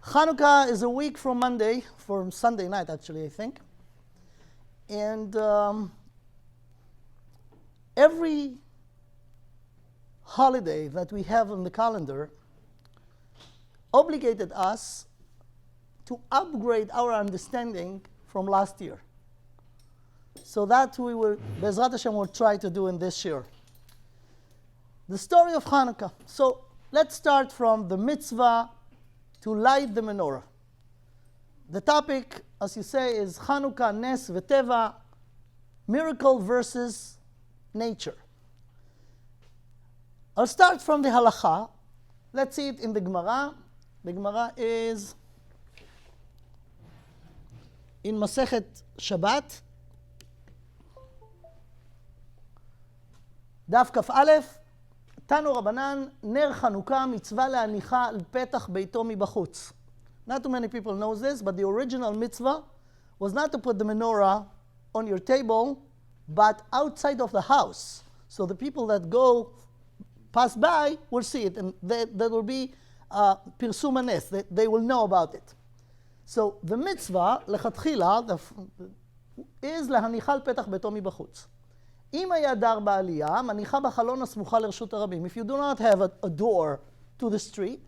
Hanukkah is a week from Sunday night actually, I think. And every holiday that we have on the calendar obligated us to upgrade our understanding from last year. So that we will, Bezrat Hashem, will try to do in this year. The story of Hanukkah. So let's start from the mitzvah to light the menorah. The topic, as you say, is Chanukah, Nes, V'Teva, miracle versus nature. I'll start from the halacha. Let's see it in the Gemara. The Gemara is in Masechet Shabbat, דף כ"א, תנו רבנן, נר חנוכה מצווה להניחה על פתח ביתו מבחוץ. Not too many people know this, but the original mitzvah was not to put the menorah on your table, but outside of the house. So the people that pass by will see it, and that will be פרסום הנס, they will know about it. So the mitzvah, לכתחילה, is להניחה על פתח ביתו מבחוץ. אם היה דר בעלייה, מניחה בחלון הסמוכה לרשות הרבים. If you do not have a door to the street,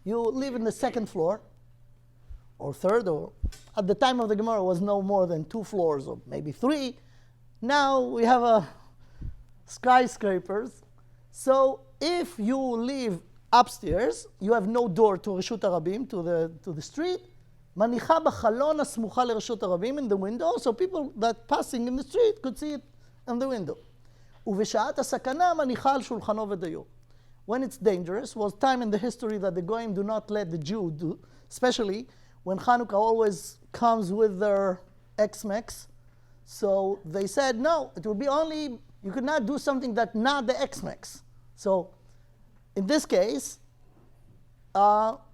you live in the second floor, or third, or at the time of the Gemara was no more than 2 floors, or maybe 3. Now we have skyscrapers. So if you live upstairs, you have no door to רשות הרבים, to the street, מניחה בחלון הסמוכה לרשות הרבים, in the window, so people that passing in the street could see it in the window. ובשעת הסכנה מניחה על שולחנו ודיו. When it's dangerous, was time in the history that the Goyim do not let the Jew do, especially when Chanukah always comes with their X-Mex. So they said, no, it will be only, you could not do something that not the X-Mex. So in this case,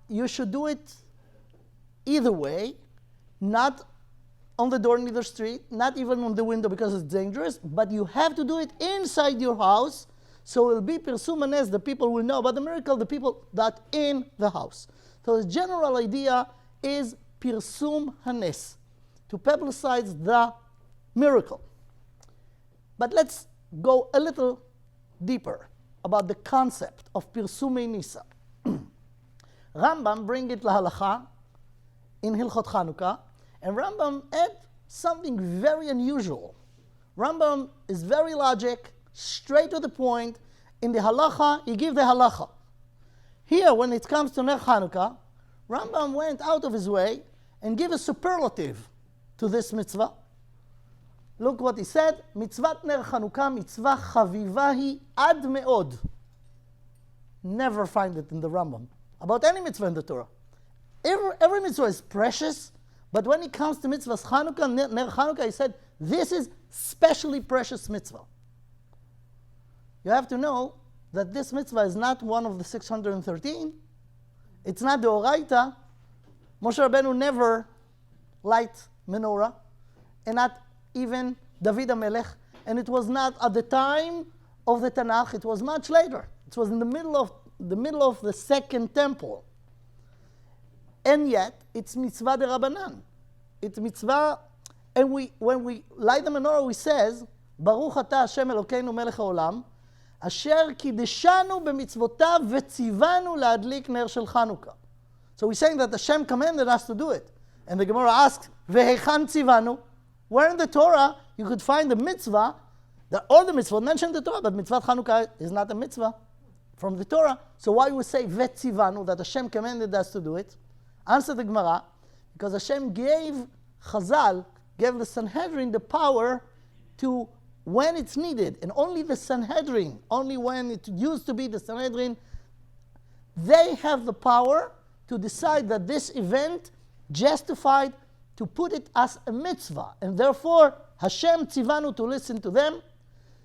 you should do it either way, not on the door near the street, not even on the window because it's dangerous, but you have to do it inside your house, so it will be Pirsum Hanes, the people will know about the miracle, the people that in the house. So the general idea is Pirsum Hanes, to publicize the miracle. But let's go a little deeper about the concept of Pirsumei Nisa. Rambam bring it lahalacha in Hilchot Chanukah, and Rambam add something very unusual. Rambam is very logic, straight to the point. In the halacha, he gives the halacha. Here, when it comes to Ner Chanukah, Rambam went out of his way and gave a superlative to this mitzvah. Look what he said, Mitzvat Ner Chanukah, mitzvah chavivahi ad meod. Never find it in the Rambam, about any mitzvah in the Torah. Every mitzvah is precious, but when it comes to mitzvahs Chanukah, Ner Chanukah, he said, this is specially precious mitzvah. You have to know that this mitzvah is not one of the 613. It's not the Oraita. Moshe Rabbeinu never light menorah, and not even David HaMelech, and it was not at the time of the Tanakh, it was much later. It was in the middle of the second temple. And yet, it's mitzvah de Rabbanan. It's mitzvah, and when we light the menorah, we says, Baruch ata Hashem Elokeinu melech haolam, asher kideshanu b'mitzvotav v'tzivanu la'adlik ner shel Chanukah. So we're saying that Hashem commanded us to do it. And the Gemara asks, V'hechan tzivanu? Where in the Torah you could find the mitzvah, that all the mitzvot mentioned in the Torah, but mitzvah Chanukah is not a mitzvah from the Torah. So why we say v'tzivanu, that Hashem commanded us to do it? Answer the Gemara, because Hashem gave the Sanhedrin the power to, when it's needed, and only the Sanhedrin, only when it used to be the Sanhedrin, they have the power to decide that this event justified to put it as a mitzvah, and therefore Hashem tzivanu to listen to them.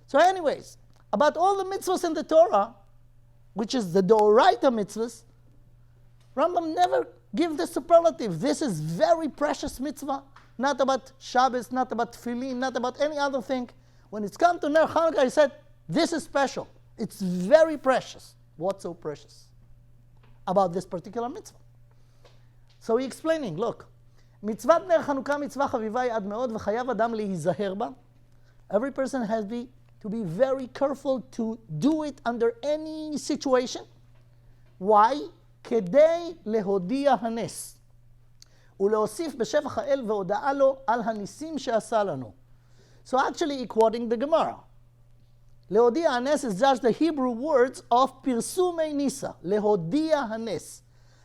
So anyways, about all the mitzvahs in the Torah, which is the Doraita mitzvahs, Rambam never give the superlative. This is very precious mitzvah, not about Shabbos, not about Tefillin, not about any other thing. When it's come to Ner Chanukah, he said, this is special. It's very precious. What's so precious? about this particular mitzvah. So he's explaining, look, מצוות נר חנוכה מצווה חביבה היא עד מאוד וחייב אדם להיזהר בה. Every person has to be very careful to do it under any situation. Why? כדי להודיע הנס. ולהוסיף בשבח האל והודעה לו על הניסים שעשה לנו. So actually quoting the Gemara. להודיע הנס is just the Hebrew words of פרסומי ניסה. להודיע הנס.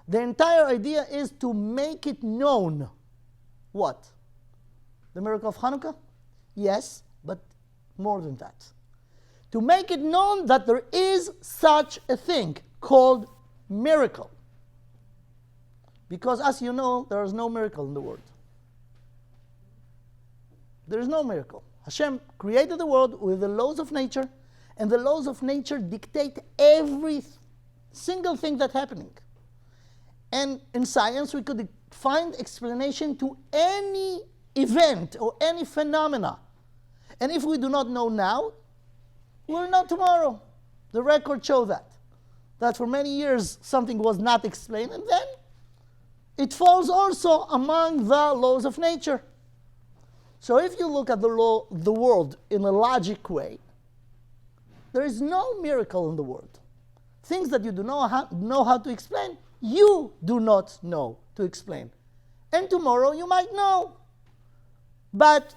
The entire idea is to make it known. What? The miracle of Hanukkah? Yes, but more than that. To make it known that there is such a thing called miracle. Because as you know, there is no miracle in the world. There is no miracle. Hashem created the world with the laws of nature, and the laws of nature dictate every single thing that's happening. And in science, we could find explanation to any event or any phenomena. And if we do not know now, we'll know tomorrow. The records show that for many years something was not explained, and then it falls also among the laws of nature. So if you look at the world in a logic way, there is no miracle in the world. Things that you do not know how to explain, you do not know to explain. And tomorrow you might know. But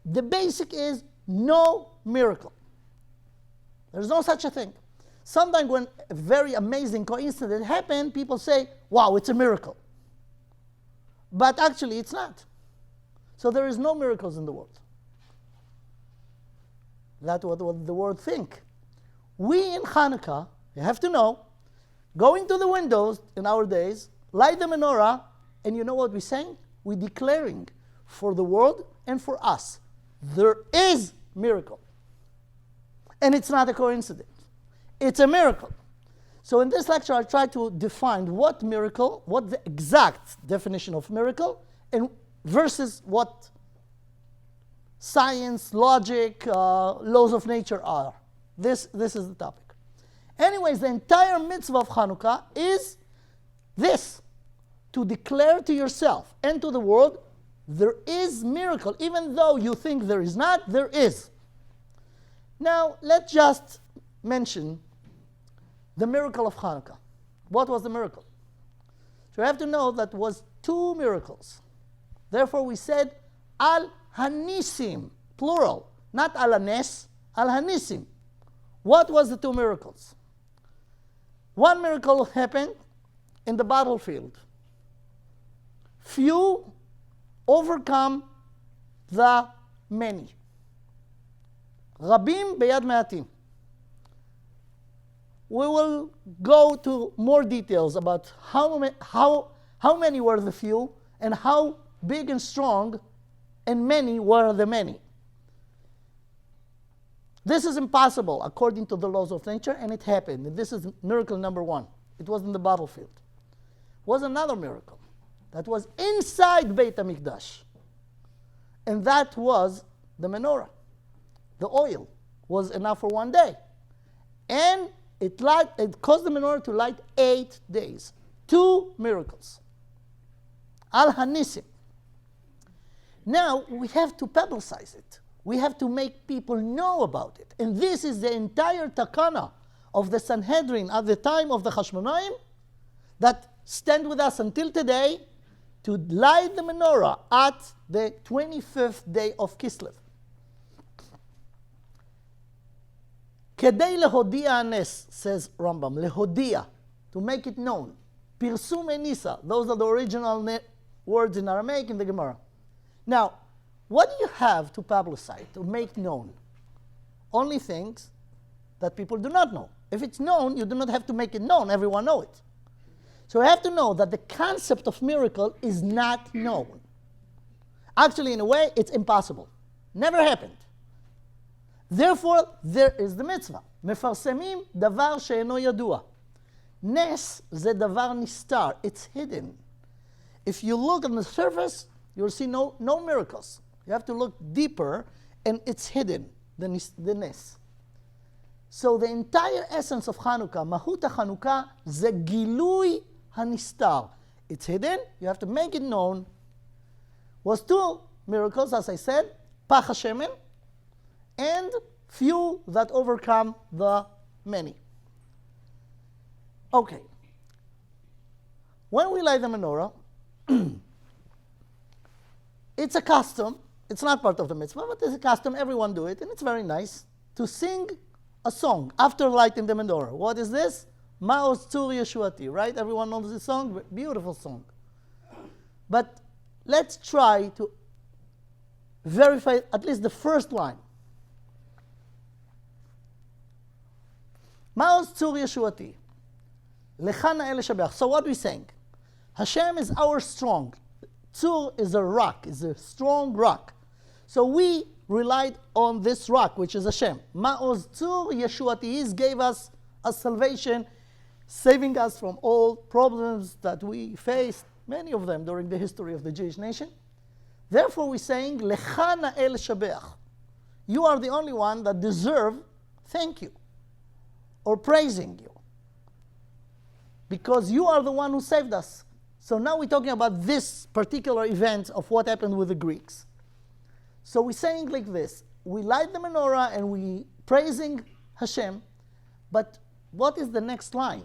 the basic is no miracle. There's no such a thing. Sometimes when a very amazing coincidence happens, people say, wow, it's a miracle. But actually it's not. So there is no miracles in the world. That's what the world think. We in Hanukkah, you have to know, going to the windows in our days, light the menorah, and you know what we're saying? We're declaring for the world and for us, there is miracle. And it's not a coincidence. It's a miracle. So in this lecture, I'll try to define what miracle, what the exact definition of miracle, and versus what science, logic, laws of nature are. This is the topic. Anyways, the entire mitzvah of Hanukkah is this: to declare to yourself and to the world, there is miracle. Even though you think there is not, there is. Now, let's just mention the miracle of Hanukkah. What was the miracle? So you have to know that was two miracles. Therefore, we said al hanisim, plural, not al hanes, al hanisim. What was the two miracles? One miracle happened in the battlefield. Few overcome the many. Rabim beyad me'atim. We will go to more details about how many were the few and how big and strong and many were the many. This is impossible according to the laws of nature, and it happened. And this is miracle number one. It was in the battlefield. Was another miracle that was inside Beit HaMikdash, and that was the menorah. The oil was enough for one day, and it caused the menorah to light 8 days. Two miracles. Al Hanisim. Now we have to publicize it. We have to make people know about it. And this is the entire takana of the Sanhedrin at the time of the Hashmonaim that stand with us until today to light the menorah at the 25th day of Kislev. Kedei lehodia hanes, says Rambam, lehodia, to make it known. Pirsum enisa, those are the original words in Aramaic in the Gemara. Now, what do you have to publicize, to make known? Only things that people do not know. If it's known, you do not have to make it known. Everyone knows it. So you have to know that the concept of miracle is not known. Actually, in a way, it's impossible. Never happened. Therefore, there is the mitzvah. מפרסמים דבר שאינו ידוע. Nes זה דבר נסתר. It's hidden. If you look on the surface, you'll see no miracles. You have to look deeper, and it's hidden, the nes. So the entire essence of Hanukkah, Mahut HaChanukah, זה גילוי הנסתר. It's hidden, you have to make it known. Was two miracles, as I said, Pach HaShemen, and few that overcome the many. Okay. When we light the menorah, it's a custom. It's not part of the mitzvah, but it's a custom. Everyone do it, and it's very nice to sing a song after lighting the menorah. What is this? Ma'oz Tzur Yeshuati, right? Everyone knows this song? Beautiful song. But let's try to verify at least the first line. Ma'oz Tzur Yeshuati. Lecha na'eh leshabeach. So what are we saying? Hashem is our strong. Tzur is a rock, is a strong rock. So we relied on this rock, which is Hashem. Ma'oz Tzur Yeshuati. He gave us a salvation, saving us from all problems that we faced, many of them during the history of the Jewish nation. Therefore we're saying, Lecha na'eh leshabeach. You are the only one that deserve thank you or praising you, because you are the one who saved us. So now we're talking about this particular event of what happened with the Greeks. So we're saying like this, we light the menorah and we praising Hashem, but what is the next line?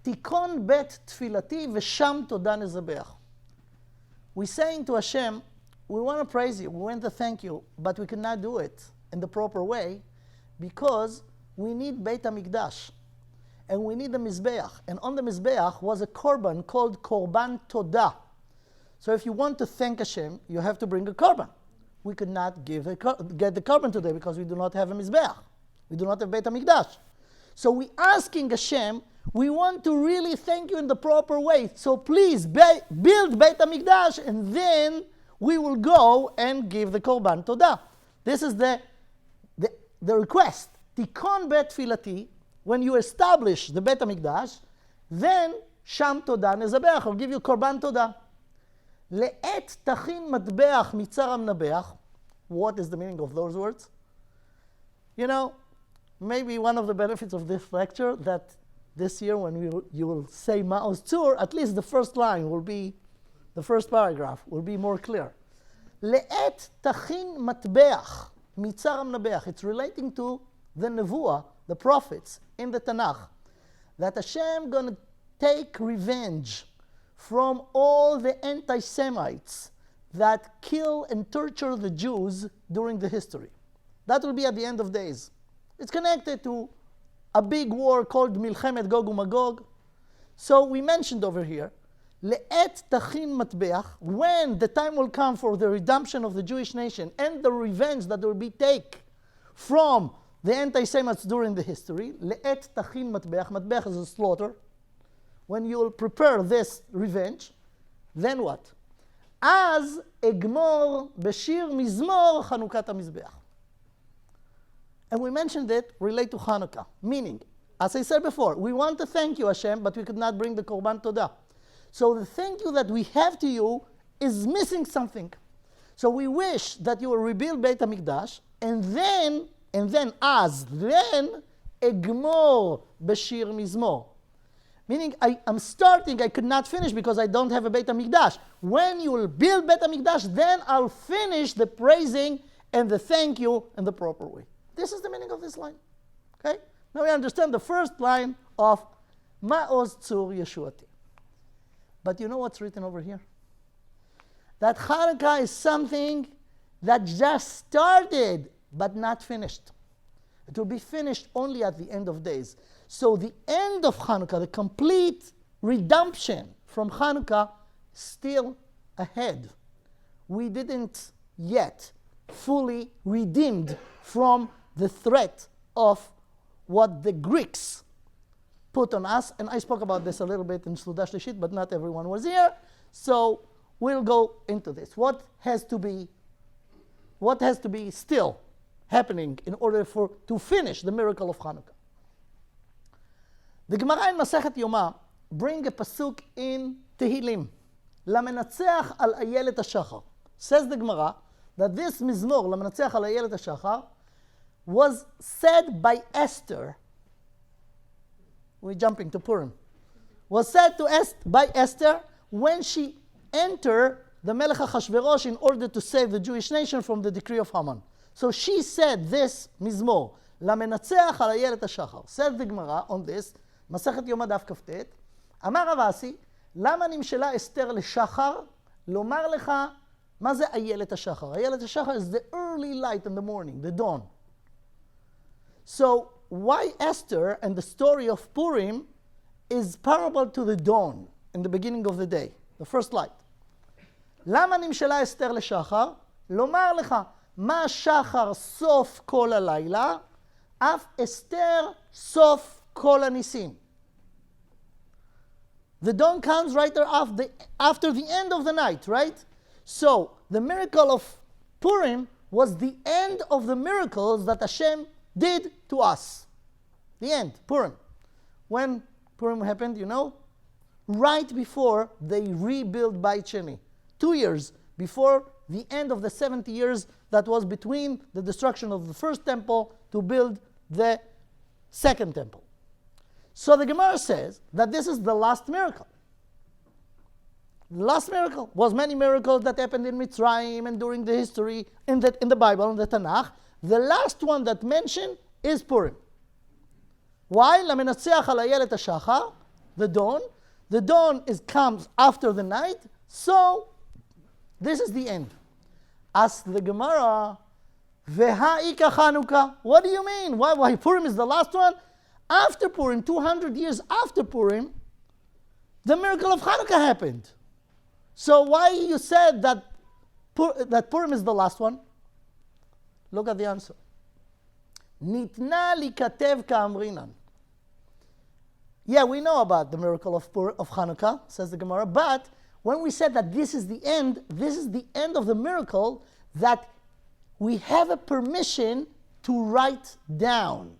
Tikon bet tfilati v'sham toda nezabeach. We're saying to Hashem, we want to praise you, we want to thank you, but we cannot do it in the proper way because we need Beit HaMikdash. And we need the Mizbeach. And on the Mizbeach was a korban called Korban Todah. So if you want to thank Hashem, you have to bring a korban. We could not get the korban today because we do not have a Mizbeach. We do not have Beit HaMikdash. So we're asking Hashem, we want to really thank you in the proper way. So please build Beit HaMikdash and then we will go and give the Korban Todah. This is the request. Tikon bet filati. When you establish the Beit HaMikdash, then Sham Todah Nezabeach, I'll give you Korban Todah. Le'et tachin matbeach mitzar hamnabeach. What is the meaning of those words? You know, maybe one of the benefits of this lecture that this year when you will say Ma'oz Tzur, at least the first line will be, the first paragraph will be more clear. Le'et tachin matbeach mitzar hamnabeach. It's relating to the Nevuah, the prophets in the Tanakh, that Hashem going to take revenge from all the anti-Semites that kill and torture the Jews during the history. That will be at the end of days. It's connected to a big war called Milchemet Gog uMagog. So we mentioned over here, Le'et tachin matbeach, when the time will come for the redemption of the Jewish nation and the revenge that will be taken from the anti-Semites during the history, le'et tachin matbeach. Matbeach is a slaughter. When you will prepare this revenge, then what? Az egmor b'shir mizmor Chanukat HaMizbeach. And we mentioned it relate to Hanukkah. Meaning, as I said before, we want to thank you, Hashem, but we could not bring the Korban Todah. So the thank you that we have to you is missing something. So we wish that you will rebuild Beit HaMikdash, and then egmor b'shir mizmor. Meaning, I'm starting, I could not finish because I don't have a Beit HaMikdash. When you will build Beit HaMikdash, then I'll finish the praising and the thank you in the proper way. This is the meaning of this line. Okay? Now we understand the first line of Ma'oz Tzur Yeshuati. But you know what's written over here? That Hanukkah is something that just started but not finished. It will be finished only at the end of days. So the end of Hanukkah, the complete redemption from Hanukkah, still ahead. We didn't yet fully redeemed from the threat of what the Greeks put on us. And I spoke about this a little bit in Sludash Lishit, but not everyone was here. So we'll go into this. What has to be still happening in order to finish the miracle of Hanukkah? The Gemara in Masechet Yoma bring a pasuk in Tehillim. Lamenatzeach al Ayelet HaShachar. Says the Gemara that this mizmor, Lamenatzeach al Ayelet HaShachar, was said by Esther we're jumping to Purim, was said to by Esther when she entered the Melech Achashverosh in order to save the Jewish nation from the decree of Haman. So she said this mizmor, למנצח על איילת השחר. Said the Gemara on this, מסכת יומא דף כ"ט, אמר רב אסי, למה נמשלה אסתר לשחר? לומר לך, מה זה איילת השחר? איילת השחר is the early light in the morning, the dawn. So why Esther and the story of Purim is parallel to the dawn in the beginning of the day, the first light. למה נמשלה אסתר לשחר? לומר לך, מה שחר סוף כל הלילה, אף אסתר סוף כל הניסים. The dawn comes right after the end of the night, right? So the miracle of Purim was the end of the miracles that Hashem did to us. The end, Purim. When Purim happened, you know? Right before they rebuilt Beit Sheni. 2 years before the end of the 70 years that was between the destruction of the first temple to build the second temple. So the Gemara says that this is the last miracle. The last miracle was many miracles that happened in Mitzrayim and during the history in the Bible, in the Tanakh. The last one that mentioned is Purim. Why? למנצח על איילת השחר, the dawn. The dawn comes after the night, so this is the end. Ask the Gemara, והאיכא Chanukah. What do you mean? Why Purim is the last one? After Purim, 200 years after Purim, the miracle of Hanukkah happened. So why you said that Purim is the last one? Look at the answer. ניתנה להיכתב כאמרינן. Yeah, we know about the miracle of Chanukah, says the Gemara, but when we said that this is the end of the miracle that we have a permission to write down.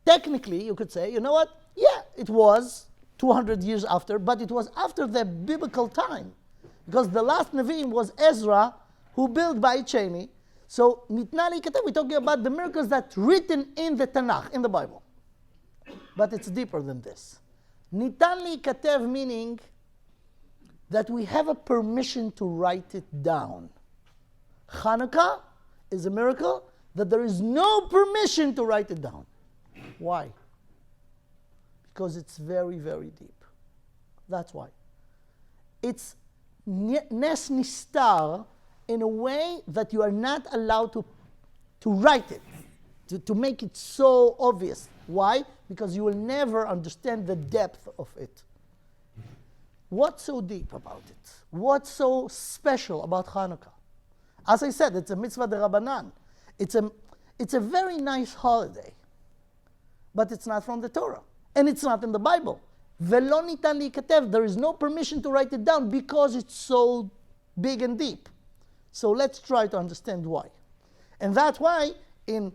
Technically, you could say, you know what? Yeah, it was 200 years after, but it was after the biblical time. Because the last Nevi'im was Ezra, who built Beit Sheni. So, Nitna L'Ikatev, we're talking about the miracles that written in the Tanakh, in the Bible. But it's deeper than this. Nitan L'Ikatev meaning that we have a permission to write it down. Chanukah is a miracle that there is no permission to write it down. Why? Because it's very, very deep. That's why. It's nes nistar in a way that you are not allowed to write it, to make it so obvious. Why? Because you will never understand the depth of it. What's so deep about it? What's so special about Hanukkah? As I said, it's a mitzvah derabanan. It's a very nice holiday, but it's not from the Torah, and it's not in the Bible. Velo nitan likatev. There is no permission to write it down because it's so big and deep. So let's try to understand why, and that's why in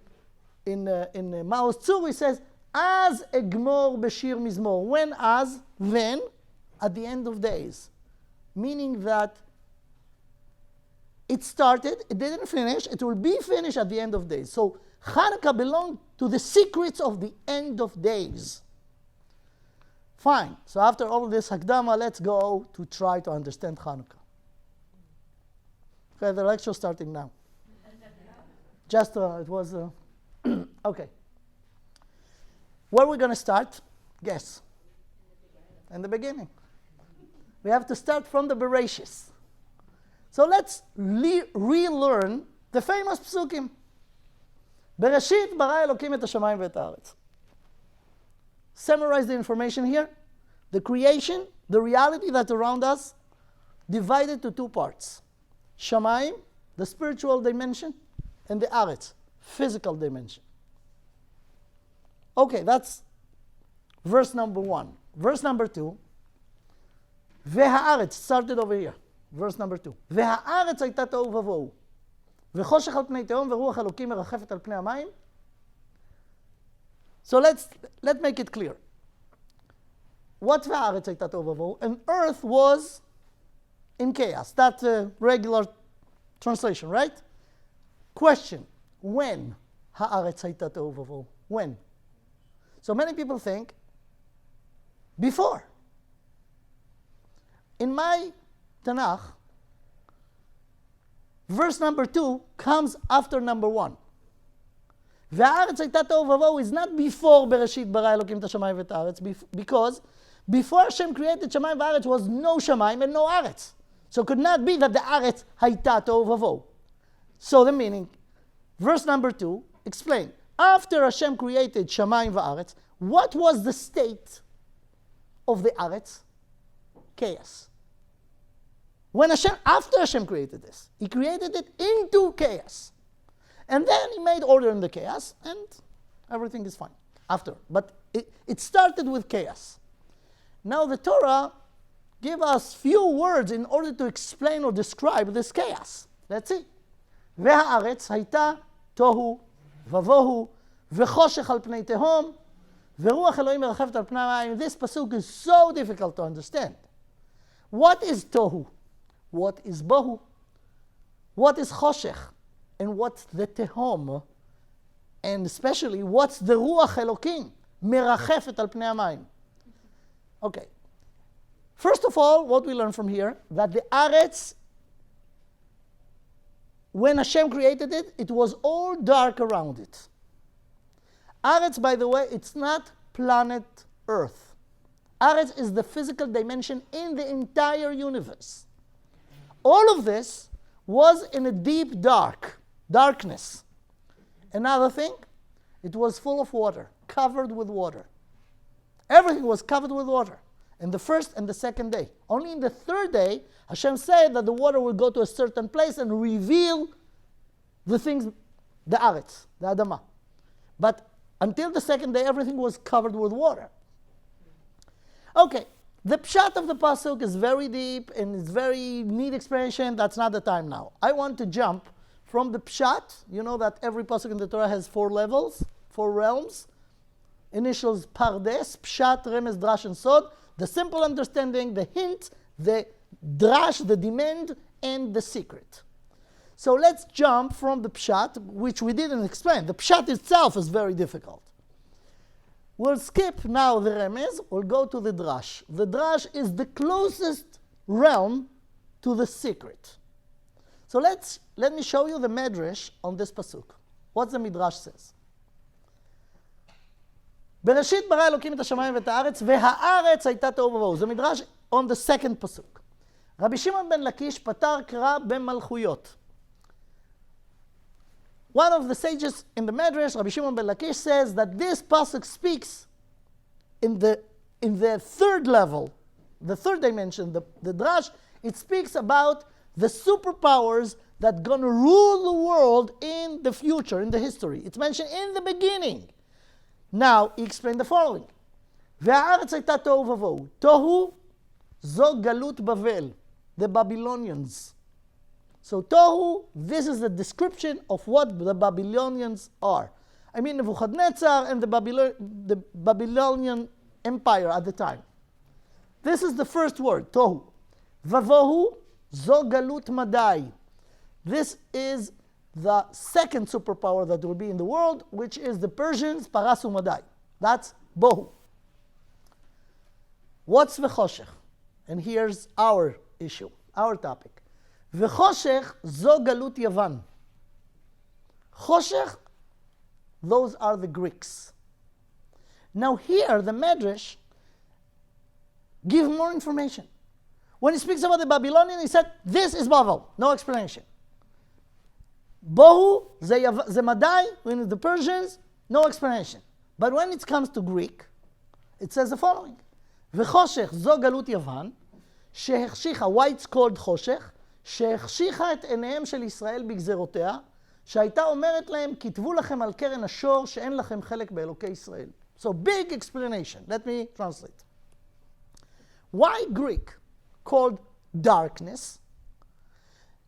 Maoz Tzur he says, "Az egmor b'shir mizmor." When as, then, at the end of days, meaning that it started, it didn't finish, it will be finished at the end of days. So Hanukkah belongs to the secrets of the end of days. Fine. So after all this Hakdama, let's go to try to understand Hanukkah. Okay, the lecture starting now. Just, it was, okay. Where are we going to start? Guess. In the beginning. We have to start from the Bereshis. So let's relearn the famous psukim. Bereshit bara Elokim et hashamayim ve'et haaretz. Summarize the information here. The creation, the reality that's around us, divided to two parts. Shamayim, the spiritual dimension, and the Aretz, physical dimension. Okay, that's verse number 1. Verse number 2, והארץ, started over here. Verse number 2. והארץ הייתה תוהו ובוהו, וחושך על פני תהום ורוח אלוקים מרחפת על פני המים. So let's make it clear. What והארץ הייתה תוהו ובוהו? And earth was in chaos. That's a regular translation, right? Question. When הארץ הייתה תוהו ובוהו? When? So many people think before. In my Tanakh, verse number 2 comes after number 1. והארץ הייתה תוהו ובוהו is not before בראשית ברא אלוקים את השמיים ואת הארץ, because before Hashem created שמיים וארץ was no שמיים and no הארץ. So it could not be that the הארץ הייתה תוהו ובוהו. So the meaning, verse number 2, explain. After Hashem created שמיים וארץ, what was the state of the הארץ? Chaos. When after Hashem created this, he created it into chaos. And then he made order in the chaos, and everything is fine after. But it started with chaos. Now the Torah gives us few words in order to explain or describe this chaos. Let's see. והארץ הייתה תוהו ובוהו וחושך על פני תהום ורוח אלוהים מרחפת על פני המים. This pasuk is so difficult to understand. What is tohu? What is bohu? What is choshech? And what's the tehom? And especially, what's the ruach Elokim? Merachefet al pnei hamayim. Okay. First of all, what we learn from here, that the Aretz, when Hashem created it, it was all dark around it. Aretz, by the way, it's not planet Earth. Aretz is the physical dimension in the entire universe. All of this was in a deep darkness. Another thing, it was full of water, covered with water. Everything was covered with water in the first and the second day. Only in the third day, Hashem said that the water will go to a certain place and reveal the things, the Aretz, the Adamah. But until the second day, everything was covered with water. Okay, the pshat of the pasuk is very deep and it's very neat explanation. That's not the time now. I want to jump from the pshat. You know that every pasuk in the Torah has 4 levels, 4 realms. Initials pardes, pshat, remes, drash, and sod. The simple understanding, the hint, the drash, the demand, and the secret. So let's jump from the pshat, which we didn't explain. The pshat itself is very difficult. We'll skip now the remez, we'll go to the drash. The drash is the closest realm to the secret. So let me show you the medrash on this pasuk. What the midrash says. בראשית ברא אלוקים את השמיים ואת הארץ, והארץ הייתה תוהו ובוהו. זה מדרש on the second pasuk. רבי שמעון בן לקיש פתר קרא במלכויות. One of the sages in the Medrash, Rabbi Shimon ben Lakish, says that this pasuk speaks in the third level, the third dimension, the drash. It speaks about the superpowers that going to rule the world in the future, in the history. It's mentioned in the beginning. Now he explained the following: והארץ הייתה תוהו ובוהו. תוהו זו גלות בבל, the Babylonians. So Tohu, this is the description of what the Babylonians are. I mean Nebuchadnezzar and the Babylonian Empire at the time. This is the first word, Tohu. Vavohu zo galut madai. This is the second superpower that will be in the world, which is the Persians, Parasu Madai. That's Bohu. What's V'choshech? And here's our issue, our topic. V'choshech zo galut Yavan. Choshech, those are the Greeks. Now here, the Medrash gives more information. When he speaks about the Babylonian, he said, this is Babel. No explanation. Bohu, ze Madai, when it's the Persians, no explanation. But when it comes to Greek, it says the following. V'choshech zo galut Yavan, שהחשיכה, why it's called choshech, שהחשיכה את עיניהם של ישראל בגזרותיה, שהייתה אומרת להם, כתבו לכם על קרן השור, שאין לכם חלק באלוקי ישראל. So big explanation. Let me translate. Why Greek called darkness?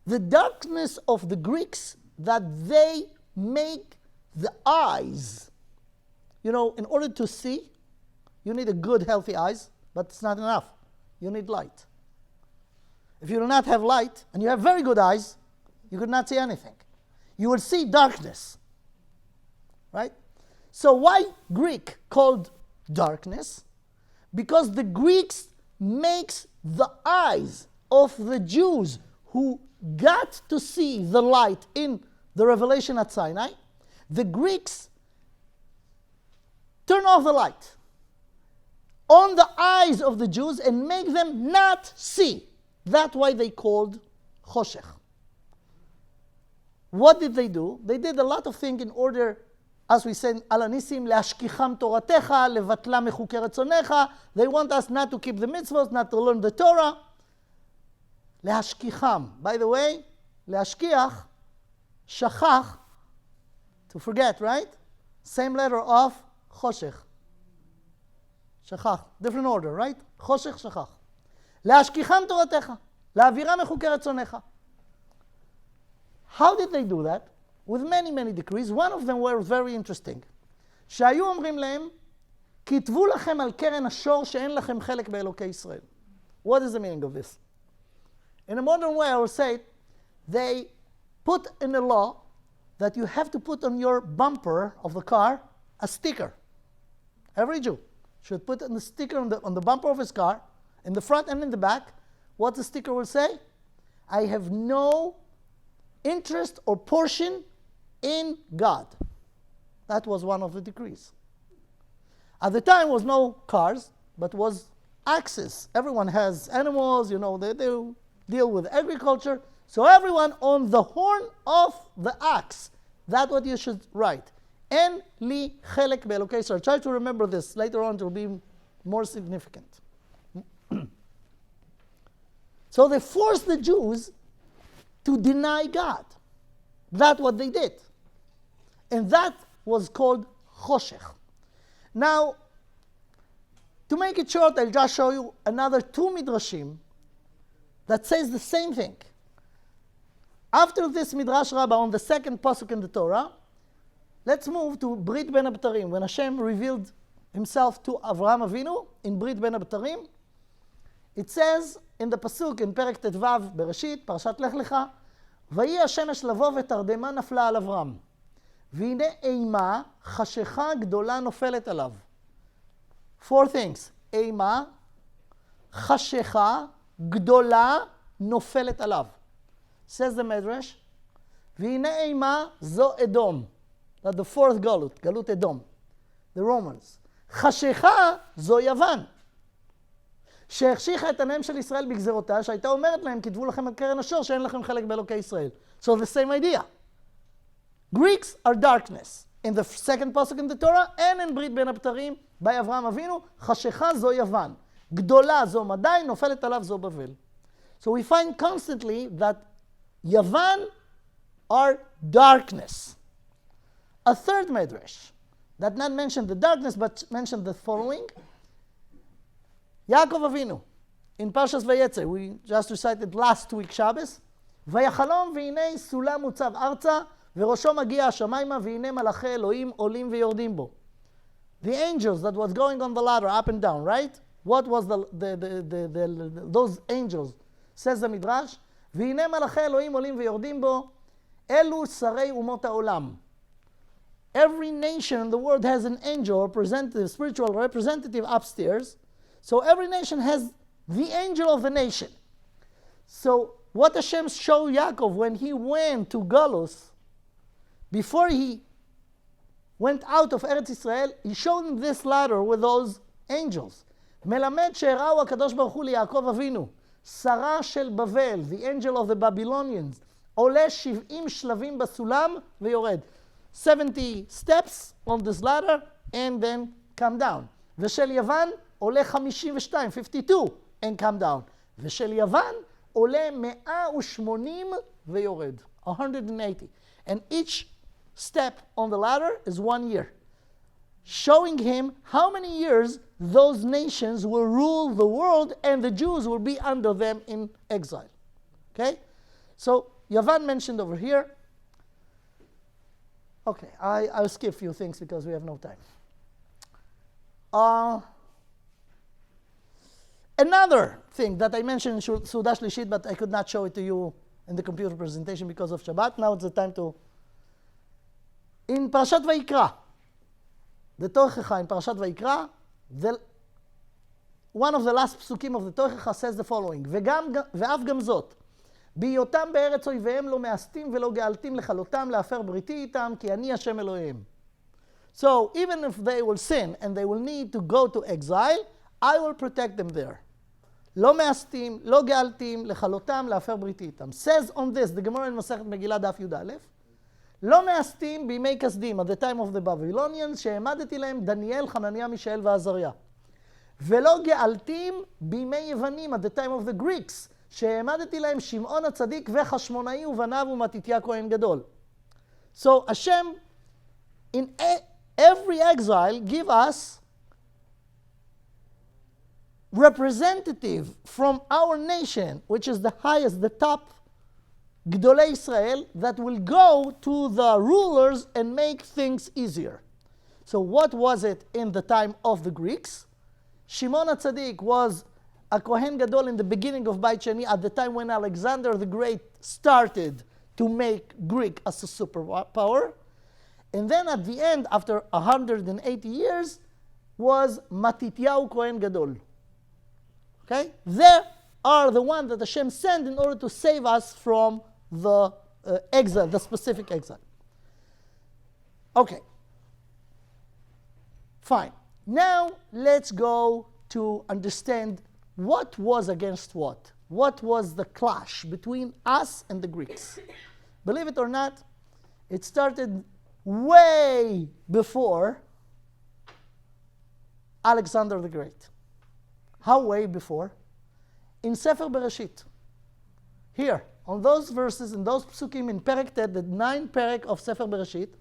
The darkness of the Greeks, that they make the eyes. You know, in order to see, you need a good, healthy eyes, but it's not enough. You need light. If you do not have light, and you have very good eyes, you could not see anything. You will see darkness. Right? So why Greek called darkness? Because the Greeks makes the eyes of the Jews who got to see the light in the revelation at Sinai, the Greeks turn off the light on the eyes of the Jews and make them not see. That's why they called Choshech. What did they do? They did a lot of things in order, as we said, Al Anisim, להשכיחם תורתך, לבטלה מחוקי רצונך. They want us not to keep the mitzvot, not to learn the Torah. להשכיחם. By the way, להשכיח, שכח, to forget, right? Same letter of חושך. שכח. Different order, right? חושך, שכח. להשכיחם תורתך, להעבירה מחוקי רצונך. How did they do that? With many, many decrees. One of them were very interesting. שהיו אומרים להם, כתבו לכם על קרן השור שאין לכם חלק באלוקי ישראל. What is the meaning of this? In a modern way, I would say, they put in the law that you have to put on your bumper of the car a sticker. Every Jew should put a sticker on the bumper of his car, in the front and in the back. What the sticker will say? I have no interest or portion in God. That was one of the decrees. At the time was no cars, but was axes. Everyone has animals, they deal with agriculture. So everyone on the horn of the axe. That's what you should write. En li chelek be'elokei Yisrael. Try to remember this. Later on it will be more significant. So they forced the Jews to deny God. That's what they did. And that was called Choshech. Now, to make it short, I'll just show you another two midrashim that says the same thing. After this Midrash Rabbah on the second pasuk in the Torah, let's move to Brit Ben Abtarim. When Hashem revealed himself to Avraham Avinu in Brit Ben Abtarim, it says in the pasuk in Perek Tetvav Bereshit, Parashat Lech Lecha, ויהי השמש לבוא ותרדמה נפלה על אברהם. והנה אימה חשיכה גדולה נופלת עליו. Four things. אימה, חשיכה גדולה נופלת עליו. Says the Medrash, והנה אימה זו אדום. That's the fourth גלות, גלות אדום. The Romans. חשיכה זו יוון. שהחשיכה את עיניהם של ישראל בגזרותיה, שהייתה אומרת להם, כתבו לכם על קרן השור שאין לכם חלק באלוקי ישראל. So the same idea. Greeks are darkness. In the second pasuk in the Torah, and in Brit Ben Abtarim, by Avraham Avinu, חשיכה זו יוון. גדולה זו מדי, נופלת עליו זו בבל. So we find constantly that Yavan are darkness. A third medrash that not mentioned the darkness but mentioned the following. Yaakov Avinu in Parshas Vayetze, we just recited last week Shabbos. ויחלום והנה סולם מוצב ארצה וראשו מגיע השמיימה והנה מלאכי אלוהים עולים ויורדים בו. The angels that was going on the ladder up and down, right? What was those angels? Says the Midrash, והנה מלאכי אלוהים עולים ויורדים בו, אלו שרי אומות העולם. Every nation in the world has an angel, representative, spiritual representative upstairs. So every nation has the angel of the nation. So what Hashem showed Yaakov when he went to Galus, before he went out of Eretz Israel, he showed him this ladder with those angels. מלמד שהראו הקדוש ברוך הוא ליעקב אבינו, שרה של בבל, the angel of the Babylonians, עולה 70 שלבים בסולם ויורד. 70 steps on this ladder and then come down. ושל יוון עולה 52, 52 and come down. ושל יוון עולה 180 ויורד. 180. And each step on the ladder is 1 year. Showing him how many years those nations will rule the world and the Jews will be under them in exile. Okay? So, Yavan mentioned over here. Okay, I'll skip a few things because we have no time. Another thing that I mentioned in Suda Shlishit, but I could not show it to you in the computer presentation because of Shabbat. Now it's the time to... In Parashat Vayikra, the Tochecha in Parashat Vayikra, one of the last psukim of the Tochecha says the following, ואף גם זאת, בהיותם בארץ אויביהם לא מאסתים ולא גאלתים לכלותם להפר בריתי איתם, כי אני השם אלוהיהם. So even if they will sin and they will need to go to exile, I will protect them there. לא מאסתים, לא גאלתים, לכלותם, להפר בריתי איתם. Says on this, the Gemara in מסכת מגילה דף י"א, לא מאסתים בימי כסדים, at the time of the Babylonians, שהעמדתי להם דניאל, חנניה, מישאל ועזריה. ולא גאלתים בימי יוונים, at the time of the Greeks, שהעמדתי להם שמעון הצדיק וחשמונאי ובניו ומתתיה כהן גדול. So Hashem, in every exile, give us representative from our nation, which is the highest, the top, Gdolei Israel, that will go to the rulers and make things easier. So what was it in the time of the Greeks? Shimon HaTzadik was a Kohen Gadol in the beginning of Beit Sheni, at the time when Alexander the Great started to make Greek as a superpower. And then at the end, after 180 years, was Matityahu Kohen Gadol. Okay? They are the ones that Hashem sent in order to save us from the exile, the specific exile. Okay. Fine. Now let's go to understand what was against what. What was the clash between us and the Greeks? Believe it or not, it started way before Alexander the Great. How way before? In Sefer Bereshit. Here, on those verses, in those psukim in Perek Tet, the 9th Perek of Sefer Bereshit,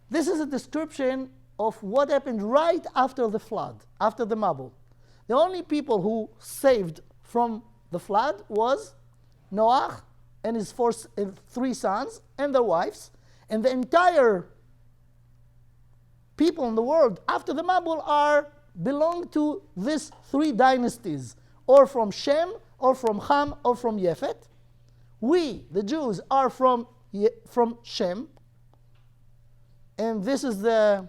this is a description of what happened right after the flood, after the Mabul. The only people who saved from the flood was Noach and his three sons and their wives, and the entire people in the world after the Mabul belong to these three dynasties, or from Shem, or from Ham, or from Yafet. We, the Jews, are from Shem, and this is the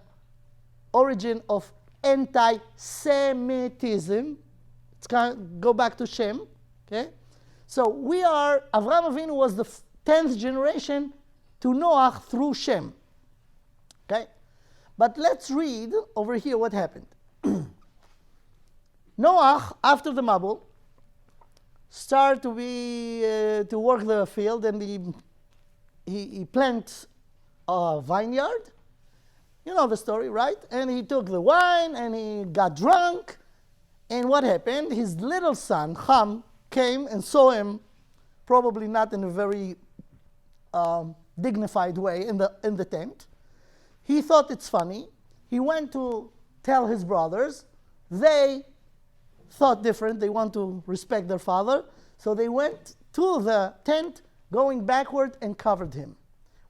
origin of anti-Semitism. It's go back to Shem. Okay, so we are. Avraham Avinu was the 10th generation to Noach through Shem. Okay, but let's read over here what happened. Noach, after the Mabul, started to work the field, and he plants a vineyard. You know the story, right? And he took the wine and he got drunk. And what happened? His little son, Ham, came and saw him, probably not in a very dignified way, in the tent. He thought it's funny. He went to tell his brothers. They thought different. They want to respect their father. So they went to the tent, going backward, and covered him.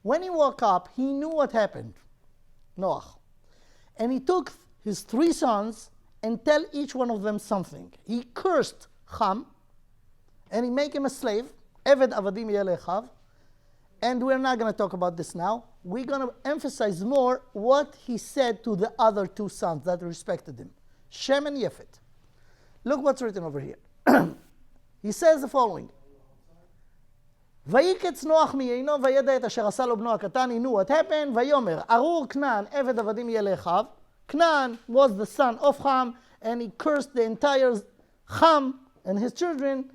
When he woke up, he knew what happened. Noach. And he took his three sons and tell each one of them something. He cursed Ham, and he made him a slave. Eved avadim yelechav. And we're not going to talk about this now. We're going to emphasize more what he said to the other two sons that respected him, Shem and Yafet. Look what's written over here. He says the following. ויקץ נוח מיינו וידע את אשר עשה לו בנו הקטן. He knew what happened. ויאמר ארור כנען עבד עבדים יהיה לאחיו. Canaan was the son of Ham, and he cursed the entire Ham and his children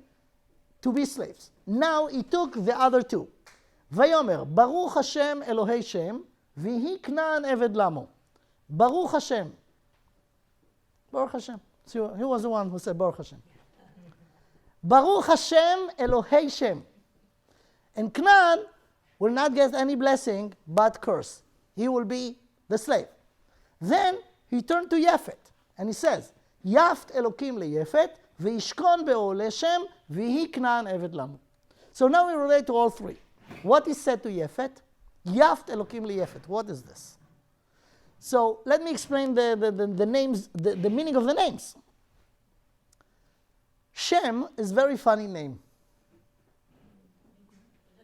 to be slaves. Now he took the other two. ויאמר ברוך השם אלוהי שם ויהי כנען עבד למו. ברוך השם. Baruch Hashem. So he was the one who said Baruch Hashem. Baruch Hashem Elohei Shem. And Canaan will not get any blessing but curse. He will be the slave. Then he turned to Yafet and he says, Yaft Elokim leYafet v'yishkon be'oleh Shem v'hi Canaan eved lamu. So now we relate to all three. What is said to Yafet? Yaft Elokim leYafet. What is this? So let me explain the names, the meaning of the names. Shem is a very funny name.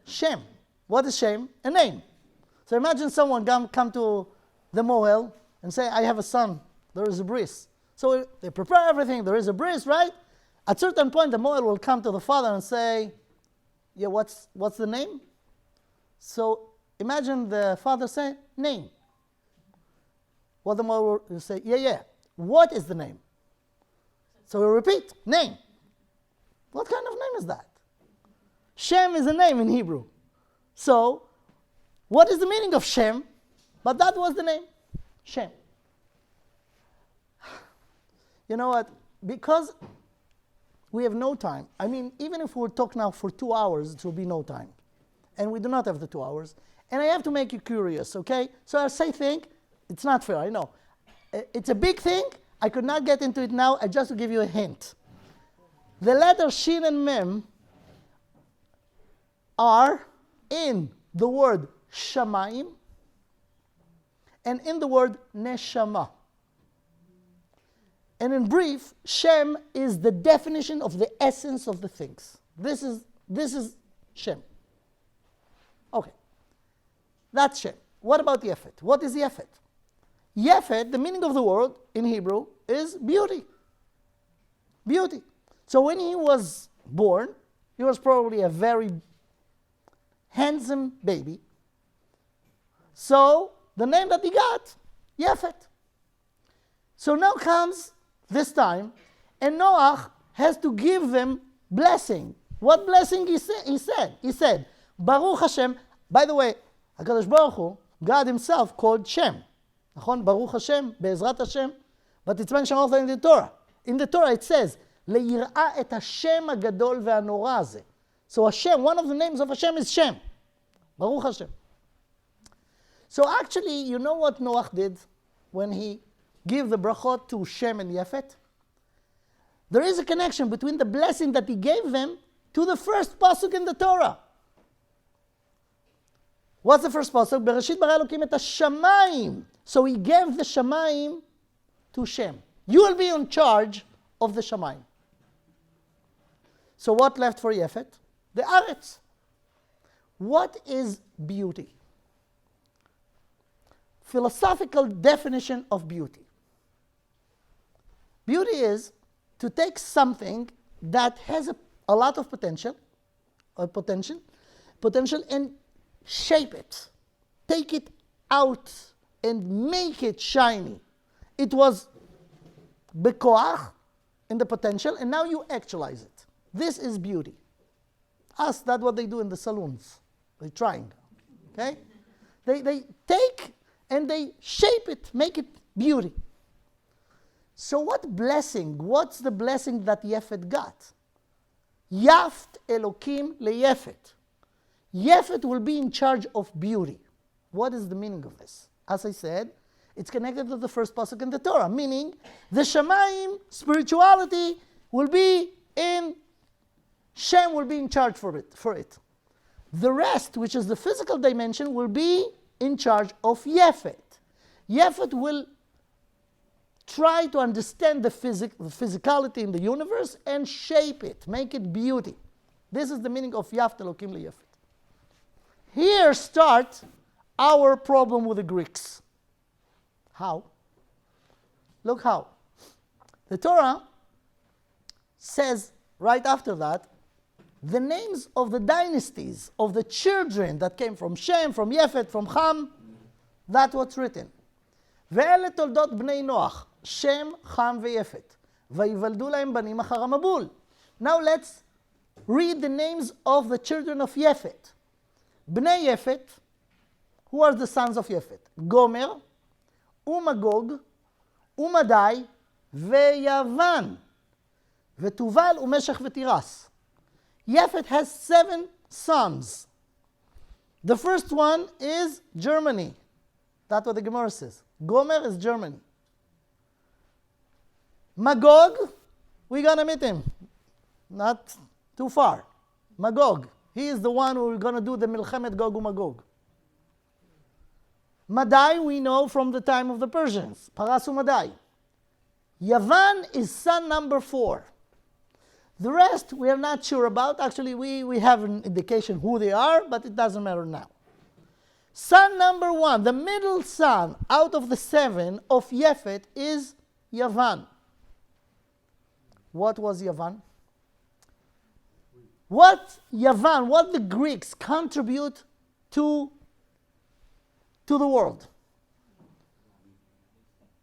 Shem. What is Shem? A name. So imagine someone come to the Mohel and say, I have a son, there is a bris. So they prepare everything, there is a bris, right? At certain point, the moel will come to the father and say, yeah, what's the name? So imagine the father say, name. What the moel will say, yeah, what is the name? So we repeat, name. What kind of name is that? Shem is a name in Hebrew. So, what is the meaning of Shem? But that was the name, Shem. You know what? Because we have no time. I mean, even if we'll talk now for 2 hours, it will be no time. And we do not have the 2 hours. And I have to make you curious, okay? So I say think, it's not fair, I know. It's a big thing. I could not get into it now. I just to give you a hint. The letters Shin and Mem are in the word Shamayim and in the word Neshama. And in brief, Shem is the definition of the essence of the things. This is Shem. Okay. That's Shem. What about Yafet? What is Yafet? Yafet, the meaning of the word in Hebrew is beauty. Beauty. So when he was born, he was probably a very handsome baby. So the name that he got, Yafet. So now comes this time, and Noach has to give them blessing. What blessing he said? He said, Baruch Hashem. By the way, HaKadosh Baruch Hu, God himself called Shem. Baruch Hashem, Be'ezrat Hashem. But it's mentioned also in the Torah. In the Torah it says, Le'yir'a et Hashem hagadol ve'anora hazeh. So Hashem, one of the names of Hashem is Shem. Baruch Hashem. So actually, you know what Noach did when he gave the brachot to Shem and Yafet? There is a connection between the blessing that he gave them to the first pasuk in the Torah. What's the first pasuk? Bereshit bara Elokim et hashamayim. So he gave the shamayim to Shem. You will be in charge of the shamayim. So what left for Yafet? The aretz. What is beauty? Philosophical definition of beauty. Beauty is to take something that has a lot of potential and shape it, take it out and make it shiny. It was bekoach in the potential, and now you actualize it. This is beauty. That's what they do in the saloons. They're trying. Okay? They take and they shape it, make it beauty. So what's the blessing that Yafet got? Yaft Elokim leYafet. Yafet will be in charge of beauty. What is the meaning of this? As I said, it's connected to the first pasuk in the Torah, meaning the Shamayim, spirituality, will be in, Shem will be in charge for it. The rest, which is the physical dimension, will be in charge of Yafet. Yafet will try to understand the physicality in the universe and shape it, make it beauty. This is the meaning of Yaft Elokim leYafet. Here starts our problem with the Greeks. How? Look how. The Torah says right after that, the names of the dynasties of the children that came from Shem, from Yafet, from Ham, that's what's written. ואלה תולדות בני נוח, שם, חם ויפת, ויוולדו להם בנים אחר המבול. Now let's read the names of the children of Yafet. Bnei Yafet, who are the sons of Yafet? Gomer, Umagog, Umadai, Veyavan, Vetuval, Umeshech, Vetiras. Yafet has 7 sons. The first one is Germany. That's what the Gemara says. Gomer is Germany. Magog, we're going to meet him. Not too far. Magog. He is the one who is going to do the Milchemet Gog uMagog. Madai, we know from the time of the Persians. Paras uMadai. Yavan is son number 4. The rest we are not sure about. Actually, we have an indication who they are, but it doesn't matter now. Son number 1, the middle son out of the 7 of Yafet is Yavan. What was Yavan? What the Greeks contribute to the world?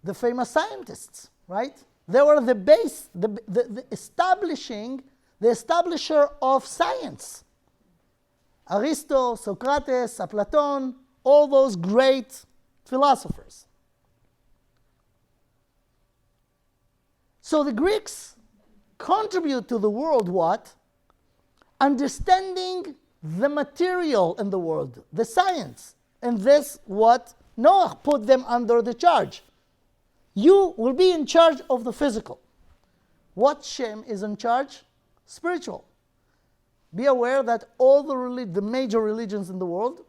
The famous scientists, right? They were the base, the establisher of science. Aristo, Socrates, Platon, all those great philosophers. So the Greeks contribute to the world what? Understanding the material in the world, the science. And this what Noah put them under the charge. You will be in charge of the physical. What Shem is in charge? Spiritual. Be aware that all the major religions in the world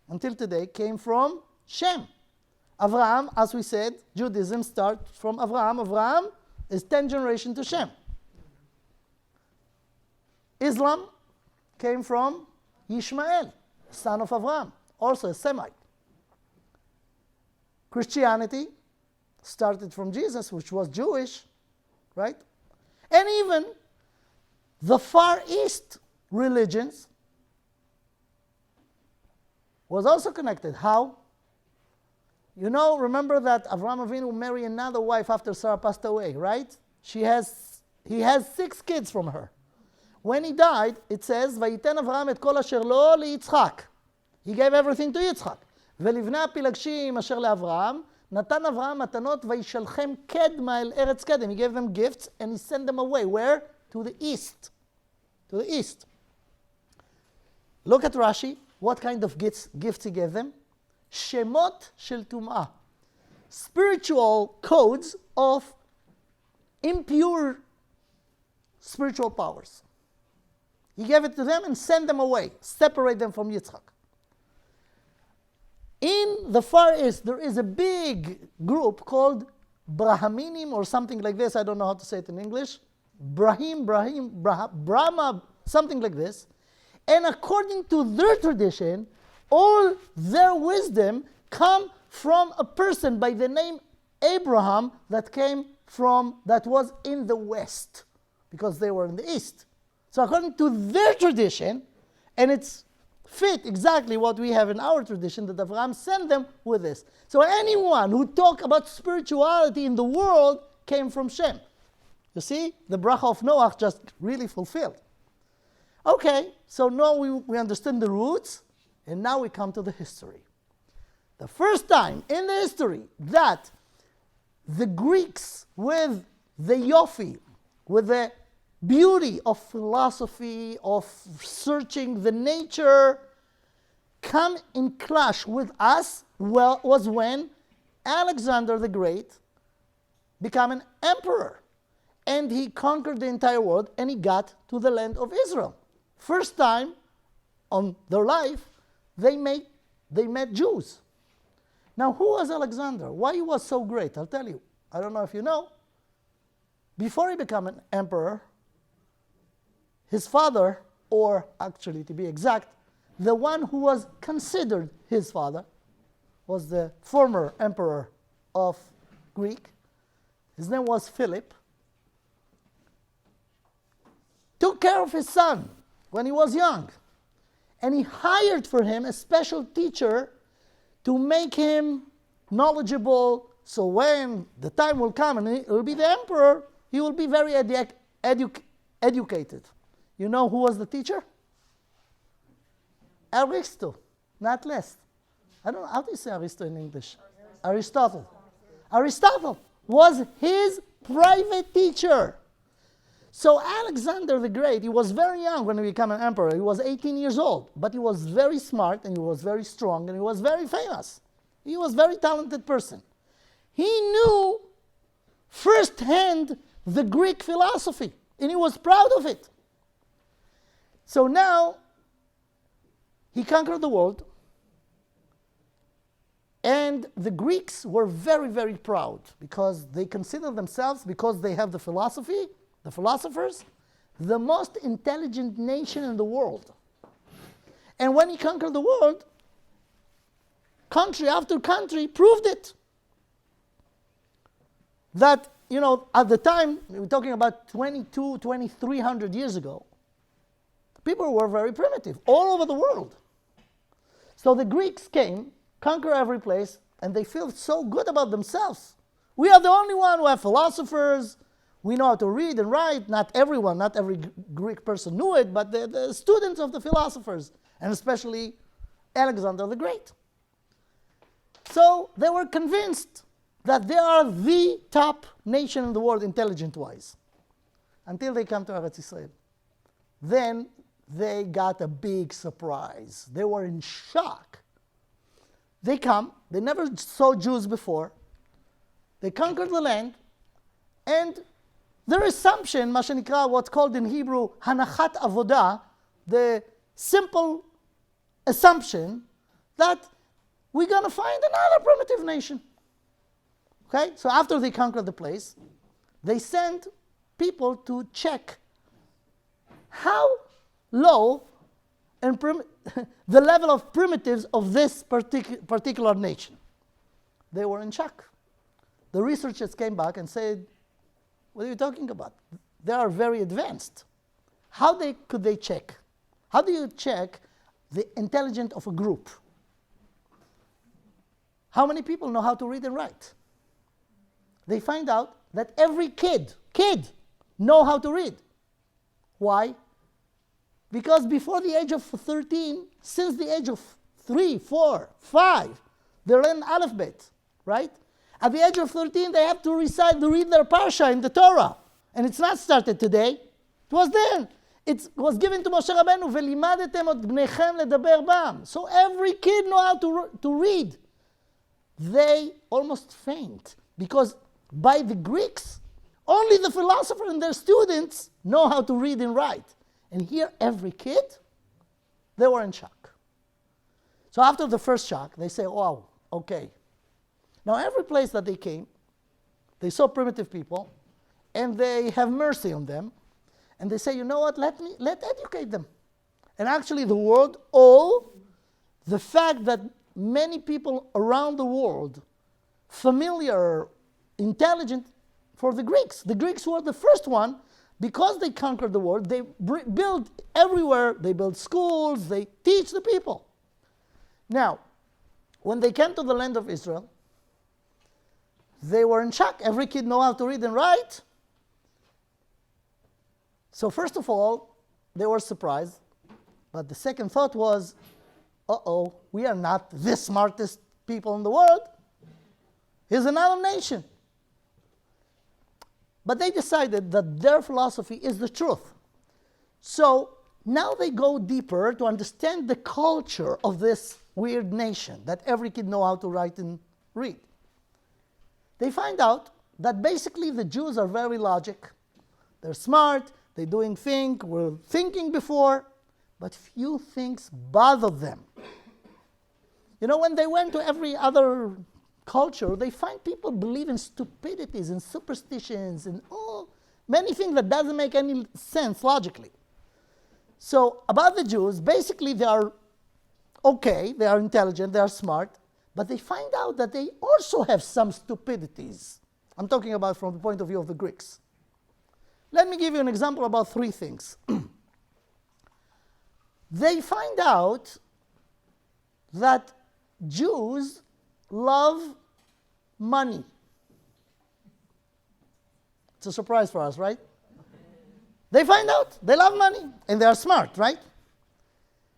until today came from Shem. Avraham, as we said, Judaism starts from Avraham. Avraham is 10 generations to Shem. Islam came from Ishmael, son of Avraham, also a Semite. Christianity started from Jesus, which was Jewish, right? And even the Far East religions was also connected. How? You know, remember that Avraham Avinu married another wife after Sarah passed away, right? He has 6 kids from her. When he died, it says, "Vayiten Avraham et kol asher lo liYitzchak." He gave everything to Yitzchak. "Velivnei הפילגשים אשר לאברהם, נתן אברהם מתנות וישלחם קדמה אל ארץ קדם." He gave them gifts and he sent them away. Where? To the east. To the east. Look at Rashi. What kind of gifts he gave them? Shemot shel tum'ah. Spiritual codes of impure spiritual powers. He gave it to them and sent them away, separate them from Yitzchak. In the Far East, there is a big group called Brahminim or something like this. I don't know how to say it in English. Brahma, something like this. And according to their tradition, all their wisdom come from a person by the name Abraham that was in the West, because they were in the East. So according to their tradition, and it's fit exactly what we have in our tradition, that Abraham sent them with this. So anyone who talk about spirituality in the world came from Shem. You see, the bracha of Noah just really fulfilled. Okay, so now we understand the roots, and now we come to the history. The first time in the history that the Greeks, with the yofi, with the beauty of philosophy, of searching the nature, come in clash with us, was when Alexander the Great became an emperor. And he conquered the entire world, and he got to the land of Israel. First time on their life, they met Jews. Now, who was Alexander? Why he was so great? I'll tell you. I don't know if you know. Before he became an emperor, his father, or actually to be exact, the one who was considered his father, was the former emperor of Greek. His name was Philip. Took care of his son when he was young. And he hired for him a special teacher to make him knowledgeable, so when the time will come and he will be the emperor, he will be very educated. You know who was the teacher? Aristo, not less. I don't know, how do you say Aristo in English? Aristotle. Aristotle was his private teacher. So Alexander the Great, he was very young when he became an emperor. He was 18 years old, but he was very smart and he was very strong and he was very famous. He was a very talented person. He knew firsthand the Greek philosophy and he was proud of it. So now he conquered the world, and the Greeks were very, very proud because they consider themselves, because they have the philosophy, the philosophers, the most intelligent nation in the world. And when he conquered the world, country after country proved it. That, at the time, we're talking about 2,300 years ago, people were very primitive all over the world. So the Greeks came, conquer every place, and they feel so good about themselves. We are the only one who have philosophers. We know how to read and write. Not everyone, not every Greek person knew it, but the students of the philosophers, and especially Alexander the Great. So they were convinced that they are the top nation in the world intelligent-wise, until they come to Eretz Israel. Then they got a big surprise. They were in shock. They come, they never saw Jews before. They conquered the land, and their assumption, מה שנקרא, what's called in Hebrew, הנחות עבודה, the simple assumption that we're going to find another primitive nation. Okay? So after they conquered the place, they sent people to check how low and the level of primitives of this particular nation. They were in shock. The researchers came back and said, what are you talking about? They are very advanced. How could they check? How do you check the intelligence of a group? How many people know how to read and write? They find out that every kid know how to read. Why? Because before the age of 13, since the age of 3, 4, 5, they learn alphabet, right? At the age of 13, they have to read their parsha in the Torah. And it's not started today. It was then. It was given to Moshe Rabbeinu, ולימדתם את בניכם לדבר בם. So every kid know how to read. They almost faint, because by the Greeks, only the philosopher and their students know how to read and write. And here, every kid, they were in shock. So after the first shock, they say, wow, okay. Now every place that they came, they saw primitive people, and they have mercy on them, and they say, you know what, let educate them. And actually the world the fact that many people around the world, familiar, intelligent, for the Greeks. The Greeks were the first one, because they conquered the world, they built everywhere, they built schools, they teach the people. Now, when they came to the land of Israel, they were in shock. Every kid know how to read and write. So first of all, they were surprised. But the second thought was, we are not the smartest people in the world. Here's another nation. But they decided that their philosophy is the truth. So now they go deeper to understand the culture of this weird nation, that every kid know how to write and read. They find out that basically the Jews are very logic. They're smart, they were thinking before, but few things bother them. When they went to every other culture, they find people believe in stupidities and superstitions and many things that doesn't make any sense logically. So about the Jews, basically they are okay, they are intelligent, they are smart, but they find out that they also have some stupidities. I'm talking about from the point of view of the Greeks. Let me give you an example about 3 things. They find out that Jews love money. It's a surprise for us, right? They find out they love money, and they are smart, right?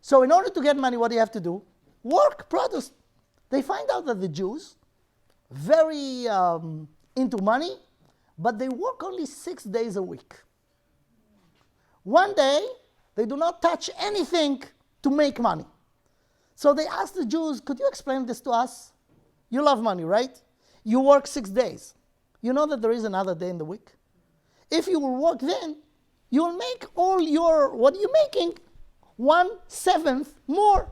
So in order to get money, what do you have to do? Work, produce. They find out that the Jews, very into money, but they work only 6 days a week. One day, they do not touch anything to make money. So they asked the Jews, could you explain this to us? You love money, right? You work 6 days. You know that there is another day in the week? If you will work then, you will make what you're making, 1/7 more.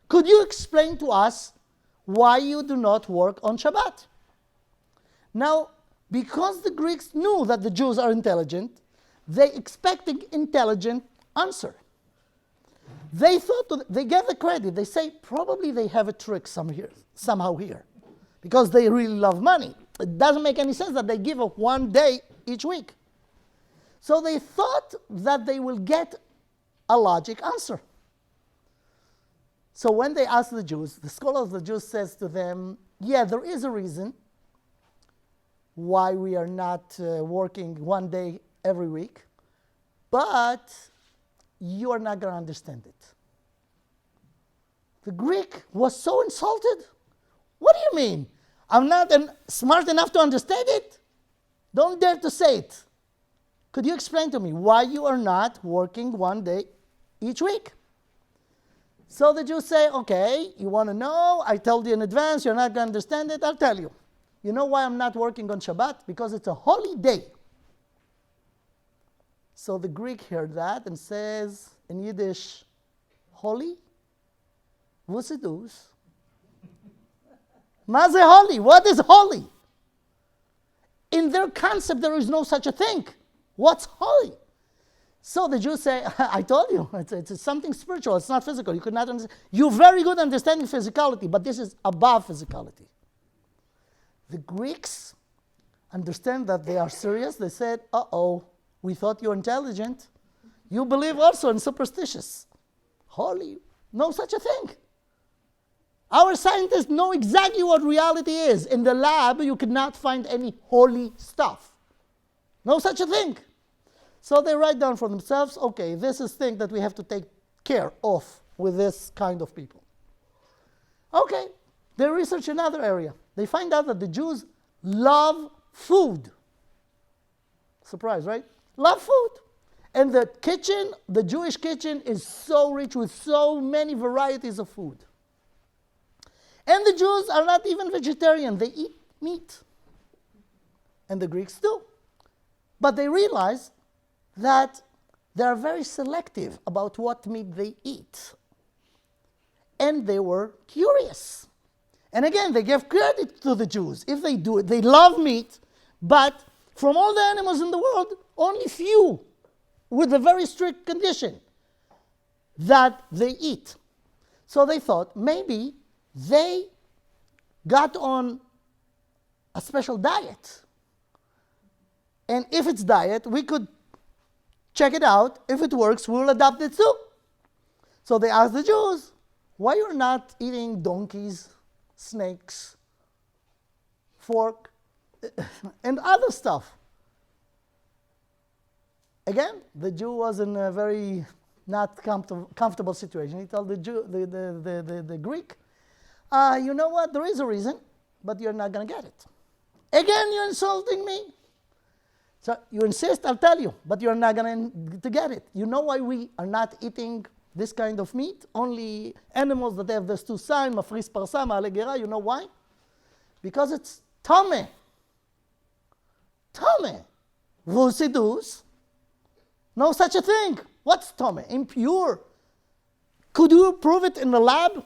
Could you explain to us why you do not work on Shabbat? Now, because the Greeks knew that the Jews are intelligent, they expected intelligent answer. They thought, they gave the credit. They say probably they have a trick somehow here, because they really love money. It doesn't make any sense that they give up 1 day each week. So they thought that they will get a logic answer. So when they asked the Jews, the scholar of the Jews says to them, yeah, there is a reason why we are not working 1 day every week, but you are not going to understand it. The Greek was so insulted. What do you mean? I'm not smart enough to understand it? Don't dare to say it. Could you explain to me why you are not working 1 day each week? So the Jews say, okay, you want to know? I told you in advance, you're not going to understand it, I'll tell you. You know why I'm not working on Shabbat? Because it's a holy day. So the Greek heard that and says in Yiddish, holy? What's it do? Ma ze holy? What is holy? In their concept, there is no such a thing. What's holy? So the Jews say, I told you, it's something spiritual, it's not physical. You could not understand. You're very good understanding physicality, but this is above physicality. The Greeks understand that they are serious. They said, uh-oh, we thought you're intelligent. You believe also in superstitious. Holy, no such a thing. Our scientists know exactly what reality is. In the lab, you cannot find any holy stuff. No such a thing. So they write down for themselves, okay, this is thing that we have to take care of with this kind of people. Okay, they research another area. They find out that the Jews love food. Surprise, right? Love food. And the kitchen, the Jewish kitchen, is so rich with so many varieties of food. And the Jews are not even vegetarian. They eat meat. And the Greeks do. But they realize that they are very selective about what meat they eat. And they were curious. And again, they gave credit to the Jews. If they do it, they love meat, but from all the animals in the world, only few with a very strict condition that they eat. So they thought maybe they got on a special diet. And if it's diet, we could check it out. If it works, we'll adopt it too. So they asked the Jews, why you're not eating donkeys, snakes, fork, and other stuff? Again, the Jew was in a very not comfortable situation. He told the Greek, you know what, there is a reason, but you're not going to get it. Again, you're insulting me. So you insist, I'll tell you, but you're not going to get it. You know why we are not eating this kind of meat? Only animals that have these two signs, mafris parsa, ma'ale gera. You know why? Because it's tame. Tame. Vusidus. No such a thing. What's tame? Impure. Could you prove it in the lab?